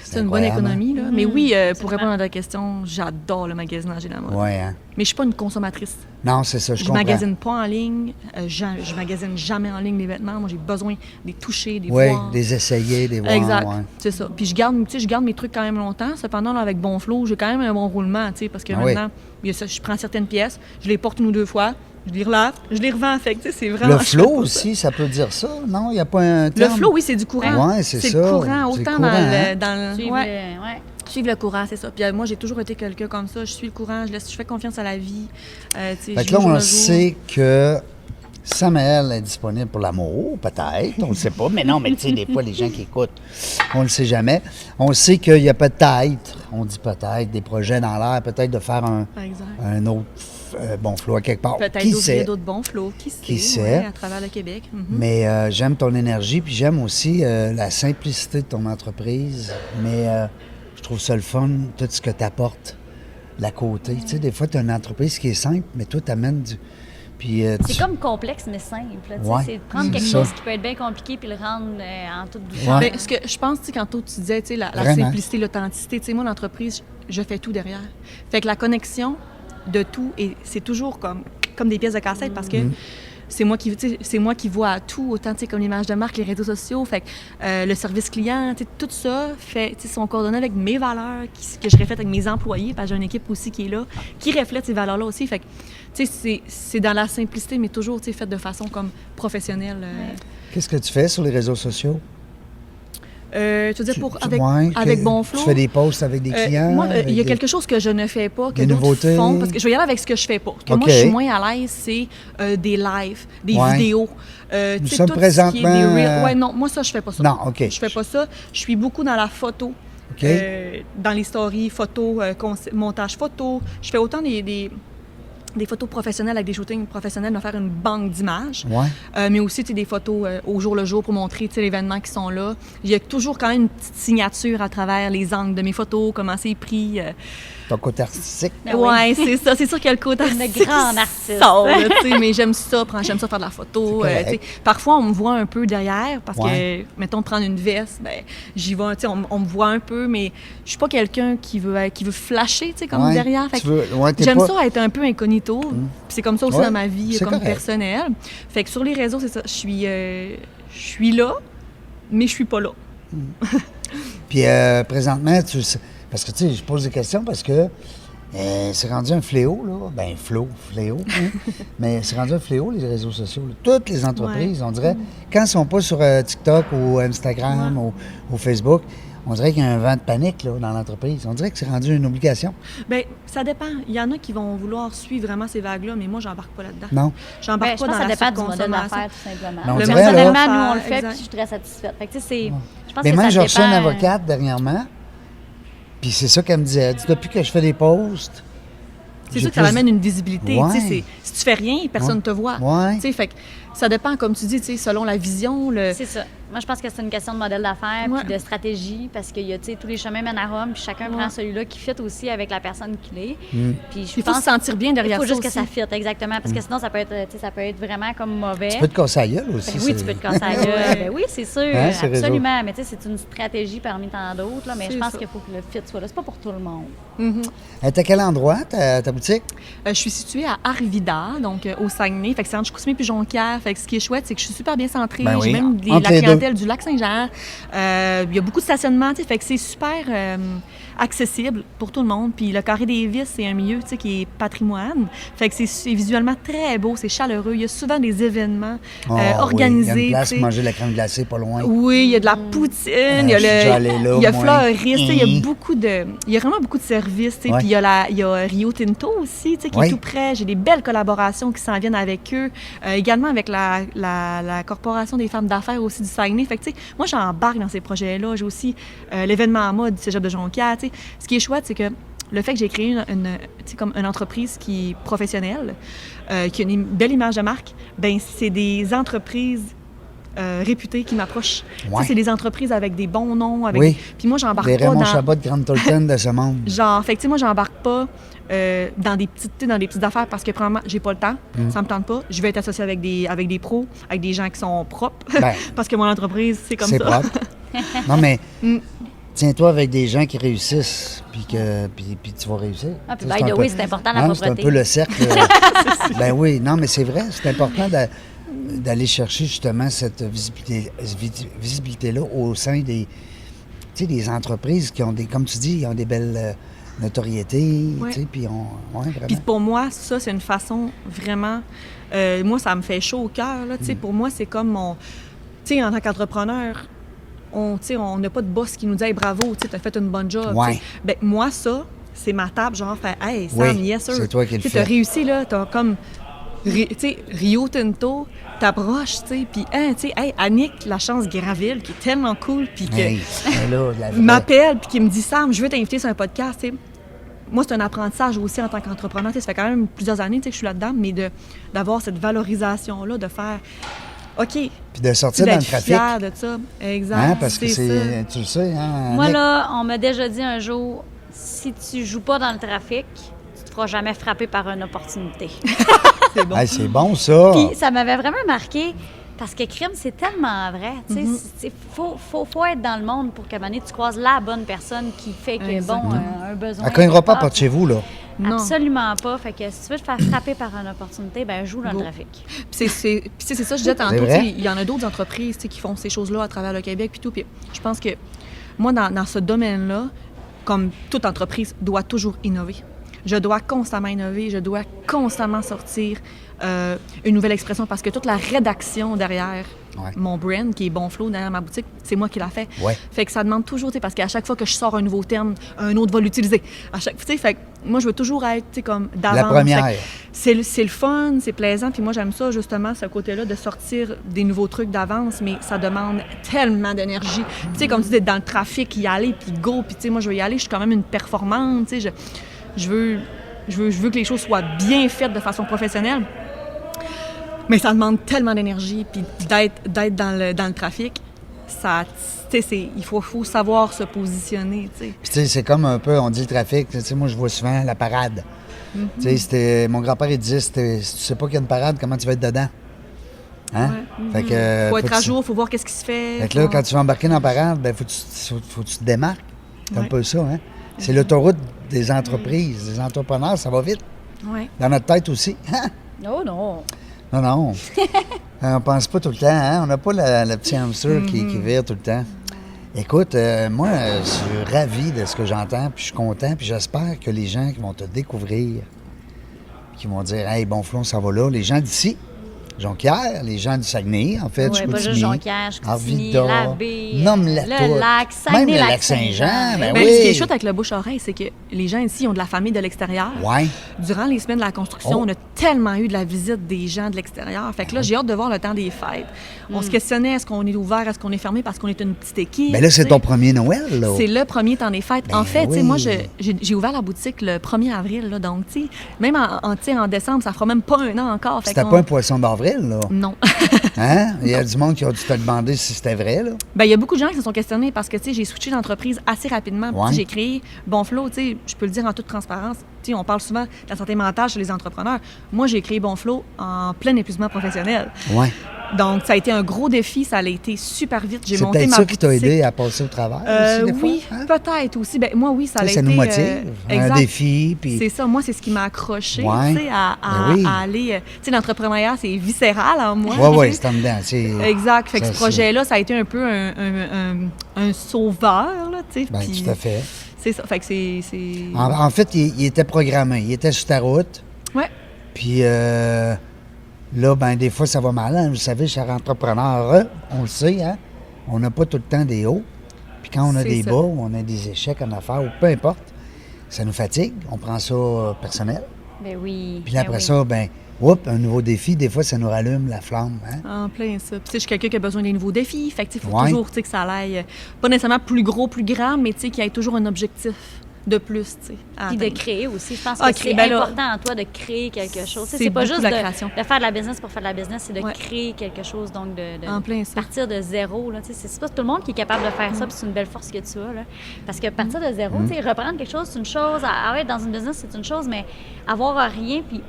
c'est une bonne incroyable, économie. Là. Mais oui, pour absolument. répondre à ta question, j'adore le magasinage et la mode. Oui, hein? Mais je suis pas une consommatrice. Non, c'est ça, je Je comprends. magasine pas en ligne. Je magasine jamais en ligne les vêtements. Moi, j'ai besoin de les toucher, de les Oui, voir. des essayer, des voir. Exact, ouais. c'est ça. Puis je garde mes trucs quand même longtemps. Cependant, là, avec Bonflo, j'ai quand même un bon roulement, tu sais, parce que Ah oui. maintenant, il y a ça, je prends certaines pièces, je les porte une ou deux fois, je les relave, je les revends. Fait que, tu sais, c'est vraiment... Le je fais flow pas ça. aussi, ça peut dire ça, non? Il n'y a pas un Le terme? flow, oui, c'est du courant. Ouais, c'est C'est ça. le courant, C'est autant le courant, hein? dans le... Suivre Ouais. ouais. Suivre le courant, c'est ça. Puis moi, j'ai toujours été quelqu'un comme ça. Je suis le courant, je fais confiance à la vie. Tu sais, Fait je que là, vis au jour on le jour. sait que Samael est disponible pour l'amour, peut-être, on ne le sait pas. Mais non, mais tu sais, des fois, les gens qui écoutent, on ne le sait jamais. On sait qu'il y a peut-être, on dit peut-être, des projets dans l'air, peut-être de faire Exact. un autre Bonflo à quelque part. Peut-être Qui d'ouvrir sait? d'autres bons flots, Qui sait? ouais, à travers le Québec. Mhm. Mais j'aime ton énergie, puis j'aime aussi la simplicité de ton entreprise. Mais je trouve ça le fun, tout ce que tu apportes, la côté. Tu sais, des fois, tu as une entreprise qui est simple, mais toi, tu amènes du... Puis, C'est comme complexe, mais simple. Là, tu sais, Ouais. c'est de prendre quelque Ça. chose qui peut être bien compliqué puis le rendre en toute douceur. Ouais. Ben, ce que je pense, tu sais, quand toi, tu disais, tu sais, la Vraiment. simplicité, l'authenticité, tu sais, moi, l'entreprise, je fais tout derrière. Fait que la connexion de tout, et c'est toujours comme des pièces de cassette parce que c'est moi qui vois à tout, autant, tu sais, comme l'image de marque, les réseaux sociaux, fait que le service client, tu sais, tout ça fait, tu sais, sont coordonnés avec mes valeurs que je reflète avec mes employés, parce que j'ai une équipe aussi qui est là, qui reflète ces valeurs-là aussi, fait que, tu sais, c'est dans la simplicité, mais toujours, tu sais, fait de façon comme professionnelle. qu'est-ce que tu fais sur les réseaux sociaux? Tu veux dire, Ouais, avec Bonflo? Tu fais des posts avec des clients? Moi, avec il y a des- quelque chose que je ne fais pas, que Des d'autres nouveautés? font. Parce que je vais y aller avec ce que je fais pas. Ce que OK. moi, je suis moins à l'aise, c'est des lives, des Ouais. vidéos. Nous tu sais, sommes tout ce qui est des présentement, reels. Ouais, non, moi, ça, je fais pas ça. Non, OK. Je fais pas ça. Je suis beaucoup dans la photo. OK. Dans les stories, photos, montage photo. Je fais autant des photos professionnelles avec des shootings professionnels, de faire une banque d'images. Ouais. Mais aussi, tu sais, des photos au jour le jour pour montrer, tu sais, l'événement qui sont là. Il y a toujours quand même une petite signature à travers les angles de mes photos, comment c'est pris. Ton côté artistique. Ah oui. Ouais, c'est ça. C'est sûr qu'il y a le côté Une artistique grande qui artiste. sort, là, tu sais, mais j'aime ça faire de la photo. C'est correct. Tu sais. Parfois, on me voit un peu derrière parce Ouais. que, mettons, de prendre une veste, ben j'y vais, tu sais, on me voit un peu, mais je suis pas quelqu'un qui veut flasher, tu sais, comme Ouais. derrière. Fait Tu que veux- ouais, t'es j'aime pas- ça être un peu incognito. Puis c'est comme ça aussi Ouais, dans ma vie, c'est comme correct. personnelle. Fait que sur les réseaux, c'est ça. Je suis là, mais je suis pas là. Puis présentement, parce que tu sais, je pose des questions parce que c'est rendu un fléau, là. Ben, fléau. Hein? Mais c'est rendu un fléau, les réseaux sociaux. là. Toutes les entreprises, on dirait, quand ils sont pas sur TikTok ou Instagram ou Facebook, on dirait qu'il y a un vent de panique là, dans l'entreprise. On dirait que c'est rendu une obligation. Bien, ça dépend. Il y en a qui vont vouloir suivre vraiment ces vagues-là, mais moi, j'embarque pas là-dedans. Non? J'embarque Ben, je pas pense dans que la ça dépend du modèle surconsommation. d'affaires, tout simplement. Mais on Le dirait, là- personnellement, nous, on le fait, Exact. puis je suis très satisfaite. Fait que, tu sais, je pense Mais que moi, ça j'ai reçu une dépend, avocate dernièrement, puis c'est ça qu'elle me disait. Elle dit, depuis que je fais des posts... C'est j'ai sûr que ça plus- amène une visibilité. Ouais. Tu sais, si tu fais rien, personne ne te voit. Ouais. Tu sais, fait que ça dépend, comme tu dis, tu sais, selon la vision. C'est ça. Moi, je pense que c'est une question de modèle d'affaires Ouais. puis de stratégie parce qu'il y a, tu sais, tous les chemins mènent à Rome, puis chacun prend celui-là qui fit aussi avec la personne qu'il est. Puis je Il faut pense se sentir bien il derrière faut ça juste que aussi. ça fit, exactement. Parce que sinon, ça peut être vraiment comme mauvais. Tu peux te casser la gueule aussi. Ben oui, c'est- tu peux te casser la gueule. Ben oui, c'est sûr, Hein, c'est absolument. Mais tu sais, c'est une stratégie parmi tant d'autres. Là, mais je C'est pense ça. qu'il faut que le fit soit là. C'est pas pour tout le monde. Elle est à quel endroit, ta boutique? Je suis située à Arvida, donc au Saguenay. Fait que c'est entre Chicoutimi puis Jonquière. Fait que ce qui est chouette, c'est que je suis super bien centrée. Ben oui, J'ai même entre la les deux. hôtel du Lac-Saint-Jean. Il y a beaucoup de stationnement, tu sais, fait que c'est super accessible pour tout le monde. Puis le Carré des Vices, c'est un milieu, tu sais, qui est patrimoine. Fait que c'est visuellement très beau, c'est chaleureux. Il y a souvent des événements organisés. Il y a une place tu sais. pour manger de la crème glacée pas loin. Oui, il y a de la poutine, il y a je suis déjà allé là, il y a moi. fleuriste, il y a vraiment beaucoup de services, tu sais. Ouais. Puis il y a Rio Tinto aussi, tu sais, qui est tout près. J'ai des belles collaborations qui s'en viennent avec eux, également avec la Corporation des femmes d'affaires aussi du Saguenay. Fait que tu sais, moi j'embarque dans ces projets-là. J'ai aussi l'événement en mode du Cégep de Jonquière, tu sais. Ce qui est chouette, c'est que le fait que j'ai créé comme une entreprise qui est professionnelle, qui a une belle image de marque, ben c'est des entreprises réputées qui m'approchent. Ouais. C'est des entreprises avec des bons noms. Puis moi, j'embarque Des pas Raymond dans... Chabot de Grande Tolkien de ce monde. Genre, fait que tu sais, moi, j'embarque pas dans des petites affaires parce que, premièrement, j'ai pas le temps, ça me tente pas. Je vais être associée avec des pros, avec des gens qui sont propres, parce que mon entreprise, c'est comme ça. C'est propre. Non, mais tiens-toi avec des gens qui réussissent, puis tu vas réussir. Ah, puis Tu sais, by the way, c'est important la c'est un propreté. peu le cercle. Ben oui, non, mais c'est vrai, c'est important d'aller chercher justement cette visibilité-là au sein des entreprises qui ont comme tu dis, ils ont des belles notoriétés, Ouais. tu sais, puis vraiment. Puis pour moi, ça, c'est une façon vraiment... moi, ça me fait chaud au cœur, là, tu sais. Pour moi, c'est comme mon... Tu sais, en tant qu'entrepreneur, on n'a pas de boss qui nous dit « Hey, bravo, tu as fait une bonne job. Ouais. » Ben moi, ça, c'est ma table, genre, fait « Hey, Sam, Oui, yes, sir. » c'est toi qui le Tu fais. as réussi, là, t'as comme... Tu sais, Rio Tinto, t'approches, tu sais, puis, hein, tu sais, hey, Annick Lachance Graville, qui est tellement cool, puis que Hey, là, la vraie- m'appelle, puis qui me dit « Sam, je veux t'inviter sur un podcast, tu sais. » Moi, c'est un apprentissage aussi en tant qu'entrepreneur. Tu sais, ça fait quand même plusieurs années tu sais, que je suis là-dedans, mais d'avoir cette valorisation-là, de faire OK. Puis de sortir d'être dans le trafic. fier de ça. Exact. Hein, parce que ça. tu le sais, hein, Moi, Annick? là, on m'a déjà dit un jour, si tu joues pas dans le trafic, tu te feras jamais frapper par une opportunité. C'est bon. Hey, c'est bon, ça. Puis ça m'avait vraiment marqué parce que crime, c'est tellement vrai. Tu sais, faut être dans le monde pour qu'à un moment donné, tu croises la bonne personne qui fait que, Exactement. un besoin. Elle ne cognera pas à Ah, porte chez vous, là. Non. Absolument pas. Fait que si tu veux te faire frapper par une opportunité, ben joue dans le Go. trafic. Puis c'est ça, je disais tantôt. C'est vrai? tu sais, Il y en a d'autres entreprises tu sais, qui font ces choses-là à travers le Québec. Puis tout. Puis je pense que moi, dans ce domaine-là, comme toute entreprise, doit toujours innover. Je dois constamment innover, je dois constamment sortir une nouvelle expression parce que toute la rédaction derrière mon brand, qui est Bonflow, derrière ma boutique, c'est moi qui l'a fait. Ouais. Fait que ça demande toujours, tu sais, parce qu'à chaque fois que je sors un nouveau terme, un autre va l'utiliser. Tu sais, fait que moi, je veux toujours être, tu sais, comme d'avance. La première. Fait que c'est le fun, c'est plaisant, puis moi, j'aime ça, justement, ce côté-là, de sortir des nouveaux trucs d'avance, mais ça demande tellement d'énergie. Puis, tu sais, comme tu dis, dans le trafic, y aller, puis go, puis tu sais, moi, je veux y aller, je suis quand même une performante, tu sais, je veux que les choses soient bien faites de façon professionnelle. Mais ça demande tellement d'énergie, puis d'être dans le trafic, ça, tu sais, il faut savoir se positionner, tu sais. Puis, tu sais, c'est comme un peu, on dit le trafic, tu sais, moi, je vois souvent la parade. Tu sais, mon grand-père, il disait, si tu sais pas qu'il y a une parade, comment tu vas être dedans? Hein? Fait que, Faut être à tu- jour, faut voir qu'est-ce qui se fait. Fait que là, quand tu vas embarquer dans la parade, ben, faut que tu te démarques. C'est un peu ça, hein? C'est l'autoroute des entreprises, des entrepreneurs, ça va vite. Ouais. Dans notre tête aussi. Hein? Oh non! Non, non. On pense pas tout le temps, hein? On n'a pas le petit hamster qui vire tout le temps. Écoute, moi, je suis ravi de ce que j'entends, puis je suis content, puis j'espère que les gens qui vont te découvrir, qui vont dire « Hey, Bonflon, ça va là », les gens d'ici, Jonquière, les gens du Saguenay, en fait, Oui, pas juste Chicoutimi, Jonquière, Chicoutimi, Arvida, la baie, nomme-la le toute. lac, Saguenay, Même le lac lac Saint-Jean, Saint-Jean. ben Ben, oui. Ce qui est chouette avec le bouche-oreille, c'est que les gens ici ont de la famille de l'extérieur. Ouais. Durant les semaines de la construction, Oh. on a tellement eu de la visite des gens de l'extérieur. Fait que là, j'ai hâte de voir le temps des fêtes. On se questionnait, est-ce qu'on est ouvert, est-ce qu'on est fermé, parce qu'on est une petite équipe. Mais là, c'est tu sais. ton premier Noël, là. C'est le premier temps des fêtes. Ben en fait, tu sais, oui. moi, j'ai ouvert la boutique le 1er avril. Là, donc, tu sais, même en décembre, ça fera même pas un an encore. Fait C'était qu'on- pas un poisson d'avril, là. Non. Hein? Il y a du monde qui a dû te demander si c'était vrai, là. Ben, il y a beaucoup de gens qui se sont questionnés parce que, tu sais, j'ai switché d'entreprise assez rapidement. Puis, Ouais. tu sais, j'ai créé Bonflow, tu sais, je peux le dire en toute transparence. Tu sais, on parle souvent de la santé mentale chez les entrepreneurs. Moi, j'ai créé Bonflow en plein épuisement professionnel. Ouais. Donc, ça a été un gros défi. Ça a été super vite. J'ai C'est monté peut-être ma ça qui t'a boutique. aidé à passer au travers aussi, des Oui, fois, hein? peut-être aussi. Ben, moi, oui, ça a Tu sais, été... ça nous motive, un exact. défi, puis... C'est ça. Moi, c'est ce qui m'a accroché, Ouais. tu sais, à Ben oui. aller... Tu sais, l'entrepreneuriat, c'est viscéral en moi. Oui, tu sais. c'est en dedans. Exact. Fait que Ça, ce projet-là, ça a été un peu un sauveur, là, tu sais. Bien, puis tout à fait. C'est ça. Fait que c'est... En fait, il était programmé. Il était sur ta route. Ouais. Puis là, ben des fois, ça va mal. Hein? Vous savez, cher entrepreneur, on le sait, hein? On n'a pas tout le temps des hauts. Puis quand on a C'est des ça. bas, on a des échecs en affaires, ou peu importe, ça nous fatigue. On prend ça personnel. Ben oui. Puis ben après oui. ça, ben, oups, un nouveau défi, des fois, ça nous rallume la flamme. Hein? En plein ça. Puis, tu sais, je suis quelqu'un qui a besoin des nouveaux défis. Fait que, tu sais, il faut Ouais. toujours, tu sais, que ça aille, pas nécessairement plus gros, plus grand, mais, tu sais, qu'il y ait toujours un objectif de plus, tu sais. à Puis de atteindre. créer aussi. Je pense Ah, que créer, c'est ben là, important en toi de créer quelque chose. Tu sais, c'est C'est pas beaucoup juste la de création. faire de la business pour faire de la business, c'est de Ouais. créer quelque chose, donc de En plein ça. partir de zéro. Là, tu sais, c'est pas tout le monde qui est capable de faire ça, puis c'est une belle force que tu as. Là. Parce que partir de zéro, tu sais, reprendre quelque chose, c'est une chose. Être dans une business, c'est une chose, mais avoir rien, puis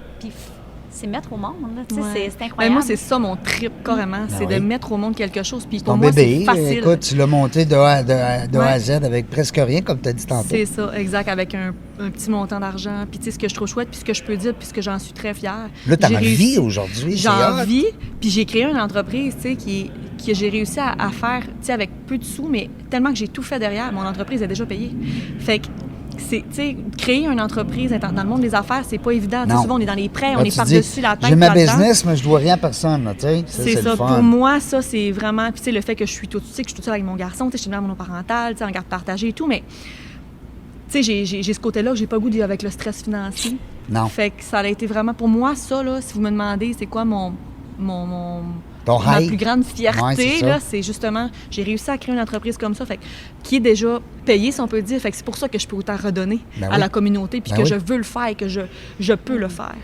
c'est mettre au monde. Là, tu sais, Ouais. c'est Ben, incroyable. moi, c'est ça mon trip, carrément. c'est oui. de mettre au monde quelque chose. Puis pour Ton moi, bébé, c'est facile. écoute, tu l'as monté de A Ouais. à Z avec presque rien, comme tu as dit tantôt. C'est ça, exact, avec un petit montant d'argent. Puis, tu sais, ce que je trouve chouette, puis ce que je peux dire, puis ce que j'en suis très fière. Là, t'en J'ai as réussi- vie aujourd'hui. c'est J'en hot. vis, puis j'ai créé une entreprise, tu sais, que j'ai réussi à faire, tu sais, avec peu de sous, mais tellement que j'ai tout fait derrière. Mon entreprise est déjà payée. Fait que, tu sais, créer une entreprise dans le monde des affaires, c'est pas évident. Tu sais, Non. souvent, on est dans les prêts, Là, on tu est dis, par-dessus la tête. j'ai ma là-dedans. business, mais je dois rien à personne, là, tu sais. C'est le ça. fun. Pour moi, ça, c'est vraiment. Puis, tu sais, le fait que je suis toute seule avec mon garçon, tu sais, je suis une mère monoparentale, tu sais, en garde partagée et tout, mais. Tu sais, j'ai ce côté-là que j'ai pas le goût d'y avec le stress financier. Non. Fait que ça a été vraiment. Pour moi, ça, là, si vous me demandez, c'est quoi Ton ma rêve. plus grande Ouais, fierté, c'est ça. là, c'est justement, j'ai réussi à créer une entreprise comme ça, fait que, qui est déjà payée, si on peut dire. Fait que c'est pour ça que je peux autant redonner Ben à oui. la communauté, puis Ben que oui. je veux le faire et que je peux le faire.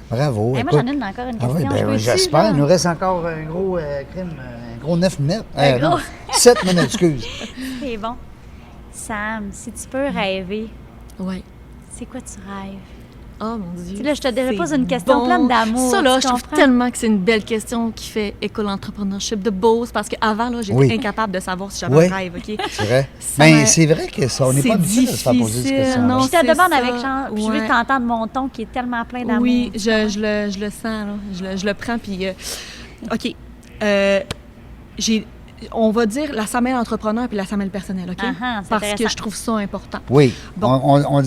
Bravo. Hey, moi, écoute. j'en ai encore une Ah oui, question. ben Je oui, peux-tu, j'espère. là? Il nous reste encore un gros crime, un gros 9 minutes. Un gros. 7 minutes, excuse. C'est bon. Sam, si tu peux rêver, Ouais. c'est quoi tu rêves? Oh mon Dieu. Tu sais, là, je te c'est pose une question pleine d'amour, Ça, là, tu je trouve comprends? tellement que c'est une belle question qui fait école entrepreneurship de Beauce parce qu'avant, là, j'étais Oui. incapable de savoir si j'avais Oui. un rêve, OK? C'est vrai. Ça Mais m'a- c'est vrai que ça, on n'est C'est pas habitué de se faire poser cette difficile, question. non. Je te c'est demande ça. avec genre, puis je veux Ouais. t'entendre mon ton qui est tellement plein d'amour. Oui, je le sens, là. Je le prends, puis... OK. On va dire la Samuel entrepreneur puis la Samuel personnelle, OK? Ah ah, c'est Parce que intéressant. je trouve ça important. Oui, Bon.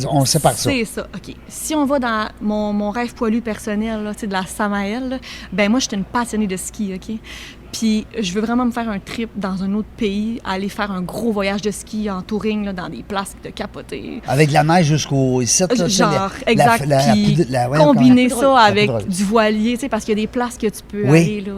on sépare ça. C'est ça, OK. Si on va dans mon rêve poilu personnel, là, tu sais, de la Samaël, là, ben moi, j'étais une passionnée de ski, OK? Puis je veux vraiment me faire un trip dans un autre pays, aller faire un gros voyage de ski en touring, là, dans des places de capoter. Avec de la neige jusqu'au ici, là, tu sais, Genre, exact. Puis voyons, combiner comment- ça la avec poudreuse. du voilier, tu sais, parce qu'il y a des places que tu peux Oui. aller là,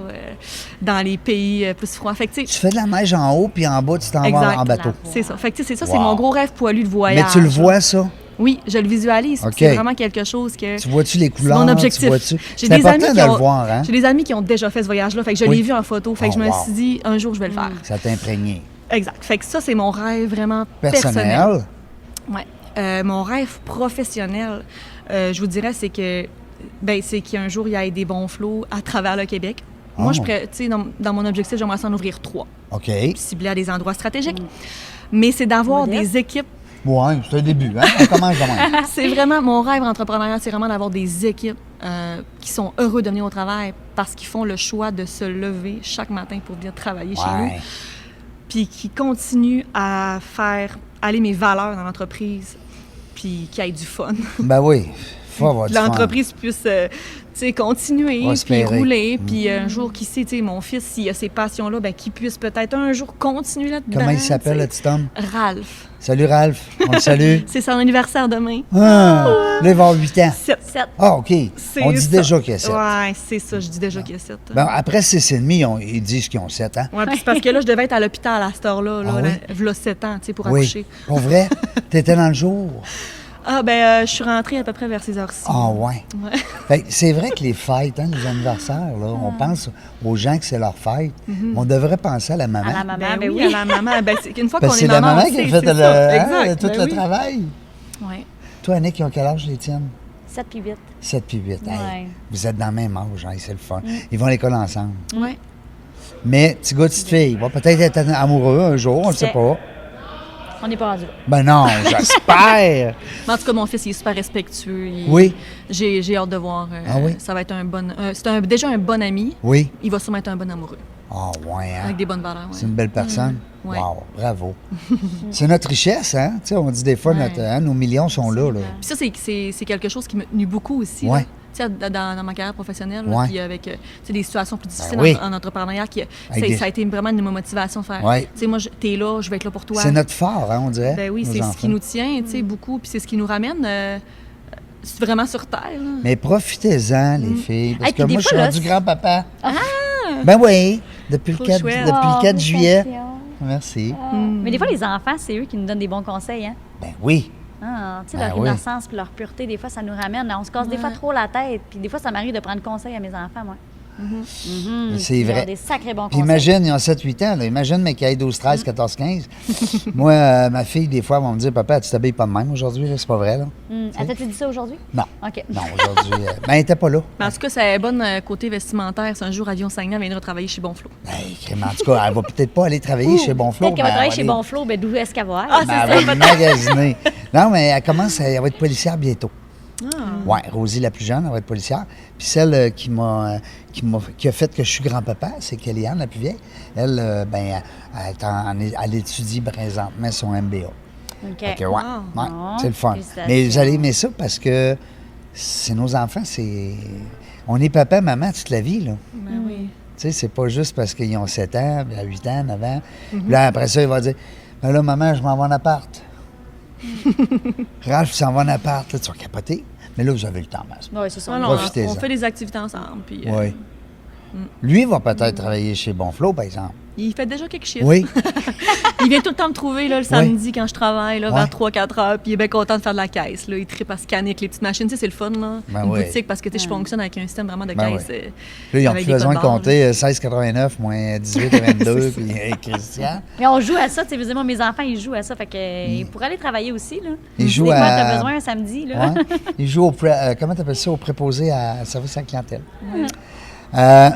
dans les pays plus froids. Fait que, tu Tu sais, fais de la neige en haut, puis en bas, tu t'en Exact. vas en bateau. c'est ça. Fait que, tu sais, c'est ça, Wow. c'est mon gros rêve poilu de voyage. Mais tu le vois, ça? Oui, je le visualise. OK. C'est vraiment quelque chose que... Tu vois-tu les couleurs? mon objectif. Tu vois-tu? J'ai C'est des important amis de qui le ont- voir, hein? J'ai des amis qui ont déjà fait ce voyage-là, fait que je Oui. l'ai vu en photo, fait que Oh, je me wow. suis dit, un jour, je vais le faire. Ça t'a imprégné. Exact. Fait que ça, c'est mon rêve vraiment personnel. Personnel? Ouais. Mon rêve professionnel, je vous dirais, c'est que c'est qu'un jour, il y ait des bons flots à travers le Québec. Oh. Moi, tu sais, dans mon objectif, j'aimerais s'en ouvrir 3, OK. puis cibler à des endroits stratégiques. Mais c'est d'avoir Modeste. des équipes. Ouais, c'est un début, hein? On commence de même. C'est vraiment mon rêve entrepreneurial, c'est vraiment d'avoir des équipes qui sont heureux de venir au travail parce qu'ils font le choix de se lever chaque matin pour venir travailler chez nous. Ouais. Puis qui continuent à faire aller mes valeurs dans l'entreprise, puis qu'il y ait du fun. Ben oui, faut avoir Que du fun. l'entreprise puisse continuer, puis Prospérer. rouler, puis un jour, qui sait, tu sais, mon fils, s'il a ces passions-là, ben, qu'il puisse peut-être un jour continuer là-dedans. Comment il s'appelle, le tu sais. petit homme? Ralph. Salut, Ralph. On le salue. C'est son anniversaire demain. Ah, là, il va avoir 8 ans. 7. 7. Ah, OK. C'est On dit ça. déjà qu'il y a 7. Ouais, c'est ça, je dis déjà qu'il y a 7. Ben, après 6,5, ils disent qu'ils ont 7 ans. Ouais, puis c'est parce que là, je devais être à l'hôpital à cette heure-là, Ah là, oui? v'là 7 ans, tu sais, pour Oui. accoucher. Pour vrai? T'étais dans le jour? Ah, ben, je suis rentrée à peu près vers ces heures-ci. Ah, ouais. Ouais. Fait que c'est vrai que les fêtes, hein, les anniversaires, là, on pense aux gens que c'est leur fête. On devrait penser à la maman. À la maman, Ben, ben oui, oui. à la maman. Ben, c'est qu'une fois Parce qu'on que est c'est la maman, maman on qui a sait, fait c'est ça. Exact, tout ben le oui. travail. Ouais. Toi, Annick, ils ont quel âge, les tiennes? 7 puis 8. 7 puis 8. Hey, Ouais. vous êtes dans le même âge, hein, c'est le fun. Ils vont à l'école ensemble. Ouais. Mais petit gars, petite fille, va peut-être être amoureux un jour, on ne sait pas. On n'est pas rendu là. Ben non, j'espère. Mais en tout cas, mon fils, il est super respectueux. Oui. J'ai hâte de voir. Ah oui? Ça va être un bon... déjà un bon ami. Oui. Il va sûrement être un bon amoureux. Ah, ouais, hein? Avec des bonnes valeurs, C'est une belle personne. Ouais. Wow, bravo. C'est notre richesse, hein? Tu sais, on dit des fois, Ouais. nos millions sont là. Puis ça, c'est quelque chose qui me nuit beaucoup aussi. Ouais. Là. Tu sais, dans ma carrière professionnelle, là, Ouais. puis avec tu sais, des situations plus difficiles oui. en entrepreneuriat, Avec des- ça a été vraiment une motivation de faire. Ouais. Tu sais, moi, t'es là, je vais être là pour toi. C'est notre fort, hein, on dirait. Ben oui, nos c'est ce enfants. qui nous tient, tu sais, beaucoup, puis c'est ce qui nous ramène vraiment sur Terre. Là. Mais profitez-en, les filles, parce Hey, que puis moi, des je suis fois, là, rendu grand-papa. Ah! Ben oui, depuis le Trop 4, chouette. depuis le 4 juillet. félicitations. Merci. Mais des fois, les enfants, c'est eux qui nous donnent des bons conseils. Hein? Ben oui. Ah, tu sais, Ben leur oui. innocence puis leur pureté, des fois, ça nous ramène. On se casse des fois trop la tête. Puis des fois, ça m'arrive de prendre conseil à mes enfants, moi. C'est Ils ont vrai. des sacrés bons Puis conseils. imagine, ils ont 7-8 ans. Là. Imagine, mais qui a 12, 13, 14, 15. Moi, ma fille, des fois, elle va me dire, papa, tu t'habilles pas de même aujourd'hui, là? C'est pas vrai, là? Elle t'a-tu dit ça aujourd'hui? Non. OK. Non, aujourd'hui. Ben, elle n'était pas là. Mais en tout cas, c'est bonne côté vestimentaire. C'est un jour, Avion Saguenay viendra travailler chez Bonflot. Hey, crème, en tout cas, elle va peut-être pas aller travailler chez Bonflot. Peut-être qu'elle va mais travailler elle chez aller- Bonflot, ben d'où est-ce qu'elle va aller? Ah, Ben, elle va magasiner. Non, mais elle commence, elle va être policière bientôt. Ah. Oui, Rosie, la plus jeune, elle va être policière. Puis celle qui a fait que je suis grand-papa, c'est Kellyanne, la plus vieille. Elle, elle étudie présentement son MBA. OK. Fait que, ouais, Wow. ouais, Bon, c'est le fun. félicitations. Mais vous allez aimer ça parce que c'est nos enfants, c'est... On est papa, maman toute la vie, là. Ben oui. Tu sais, c'est pas juste parce qu'ils ont 7 ans, puis à 8 ans, 9 ans. Puis là, après ça, il va dire, ben là, maman, je m'en vais en appart. Ralph, tu s'en vas en appart. Là, tu vas capoter. Mais là, vous avez le temps, Mas. Oui, c'est ça. Ah non, Profitez-en. on fait des activités ensemble. Puis, Oui. Lui va peut-être travailler chez Bonflot, par exemple. il fait déjà quelque chose. Oui. Il vient tout le temps me trouver là, le samedi quand je travaille, là, Ouais. vers 3-4 heures, puis il est bien content de faire de la caisse. Là. Il tripe à scanner avec les petites machines. Tu sais, c'est le fun, là. Ben Une oui. boutique, parce que tu sais, je fonctionne avec un système vraiment de Ben caisse. Là, ils ont avec plus des besoin de codes barres, compter 16,89 moins 18,22 puis Christian. Mais on joue à ça, tu sais, vous savez, moi, mes enfants, ils jouent à ça, fait que ils pourraient aller travailler aussi, là. Ils jouent Des fois, à- t'as besoin un samedi, là. Ouais. Ils jouent comment tu appelles ça, au préposé à service à la clientèle.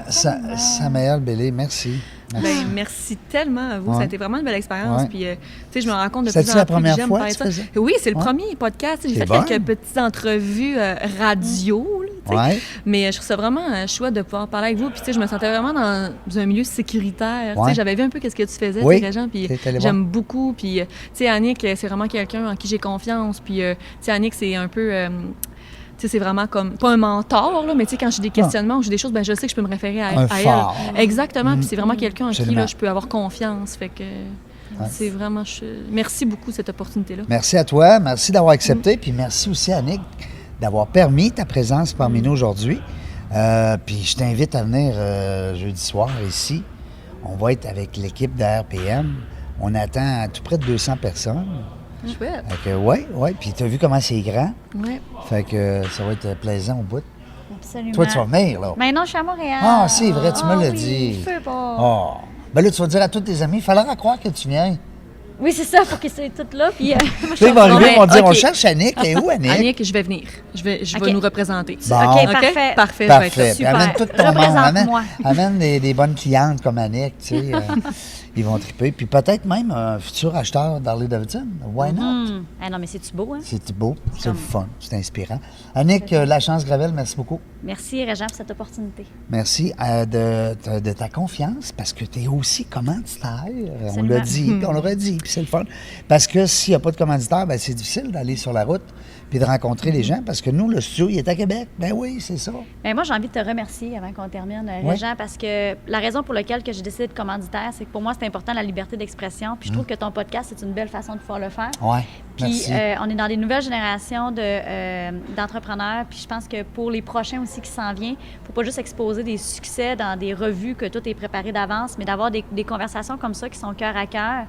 Samuel Bellé, merci. Merci. Ben, merci tellement à vous. Ouais. Ça a été vraiment une belle expérience. Ouais. Puis, tu sais, je me rends compte de C'était-tu plus en la plus première que j'aime fois faire que tu ça. faisais? Oui, c'est le Ouais. premier podcast. J'ai C'est fait bon. quelques petites entrevues radio, là, tu sais. Ouais. Mais je trouve ça vraiment chouette de pouvoir parler avec vous. Puis, tu sais, je me sentais vraiment dans un milieu sécuritaire. Tu Ouais. sais, j'avais vu un peu ce que tu faisais, Oui. tu sais, Régent. Puis, T'es allé j'aime beaucoup. Puis, tu sais, Annick, c'est vraiment quelqu'un en qui j'ai confiance. Puis, tu sais, Annick, c'est un peu. Tu sais, c'est vraiment comme, pas un mentor, là, mais tu sais, quand j'ai des questionnements ou j'ai des choses, ben je sais que je peux me référer à Un phare. elle. Exactement, puis c'est vraiment quelqu'un en qui Absolument. là, je peux avoir confiance. Fait que c'est vraiment... Merci beaucoup, cette opportunité-là. Merci à toi. Merci d'avoir accepté. Puis merci aussi, Annick, d'avoir permis ta présence parmi nous aujourd'hui. Puis je t'invite à venir jeudi soir ici. On va être avec l'équipe de RPM. On attend à tout près de 200 personnes. Chouette. Fait que, oui. Puis tu as vu comment c'est grand. Ouais. Fait que ça va être plaisant au bout. Absolument. Toi, tu vas venir, là. Maintenant, je suis à Montréal. Ah, c'est vrai, tu me l'as oui, dit. Je peux pas. Oh. Ben là, tu vas dire à tous tes amis, il faudra croire que tu viens. Oui, c'est ça, pour qu'ils soient tous là. Puis, Là, ils vont arriver, ils vont dire, OK. on cherche Annick. Elle est où, Annick? Annick, je vais venir. Je vais OK. nous représenter. Bon. OK, OK? parfait. Parfait. je vais être là. Parfait. Puis super. amène tout ton monde. Représente-moi. Amène des bonnes clientes comme Annick, tu sais. Ils vont triper. Puis peut-être même un futur acheteur d'Harley Davidson. Why not? Ah non, mais c'est-tu beau, hein? C'est beau, c'est le fun, c'est inspirant. Annick, La Chance Gravel, merci beaucoup. Merci, Régent, pour cette opportunité. Merci de ta confiance parce que tu es aussi commanditaire. On Absolument. l'a dit, puis on le redit, puis c'est le fun. Parce que s'il n'y a pas de commanditaire, ben, c'est difficile d'aller sur la route puis de rencontrer les gens parce que nous, le studio, il est à Québec. Ben oui, c'est ça. Bien, moi, j'ai envie de te remercier avant qu'on termine, Ouais. Régent, parce que la raison pour laquelle que j'ai décidé de commanditaire, c'est que pour moi, c'est important la liberté d'expression. Puis je trouve que ton podcast, c'est une belle façon de pouvoir le faire. Ouais. Puis Merci. on est dans des nouvelles générations d'entrepreneurs. Puis je pense que pour les prochains aussi qui s'en viennent, il ne faut pas juste exposer des succès dans des revues que tout est préparé d'avance, mais d'avoir des conversations comme ça qui sont cœur à cœur,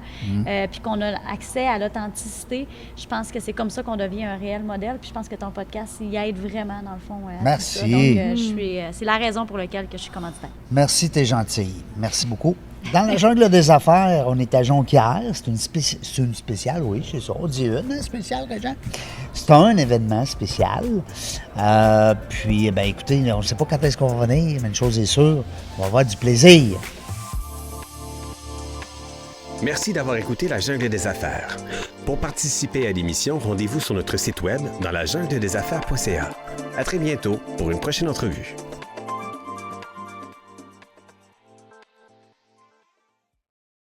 puis qu'on a accès à l'authenticité. Je pense que c'est comme ça qu'on devient un réel modèle. Puis je pense que ton podcast, il aide vraiment, dans le fond. À Merci. tout ça. Donc, c'est la raison pour laquelle que je suis commanditaire. Merci, t'es gentille. Merci beaucoup. Dans la jungle des affaires, on est à Jonquière. C'est une spéciale, oui, c'est ça. On dit une spéciale, Régent. C'est un événement spécial. Puis, ben écoutez, on ne sait pas quand est-ce qu'on va venir, mais une chose est sûre, on va avoir du plaisir. Merci d'avoir écouté La Jungle des Affaires. Pour participer à l'émission, rendez-vous sur notre site web dans lajungledesaffaires.ca. À très bientôt pour une prochaine entrevue.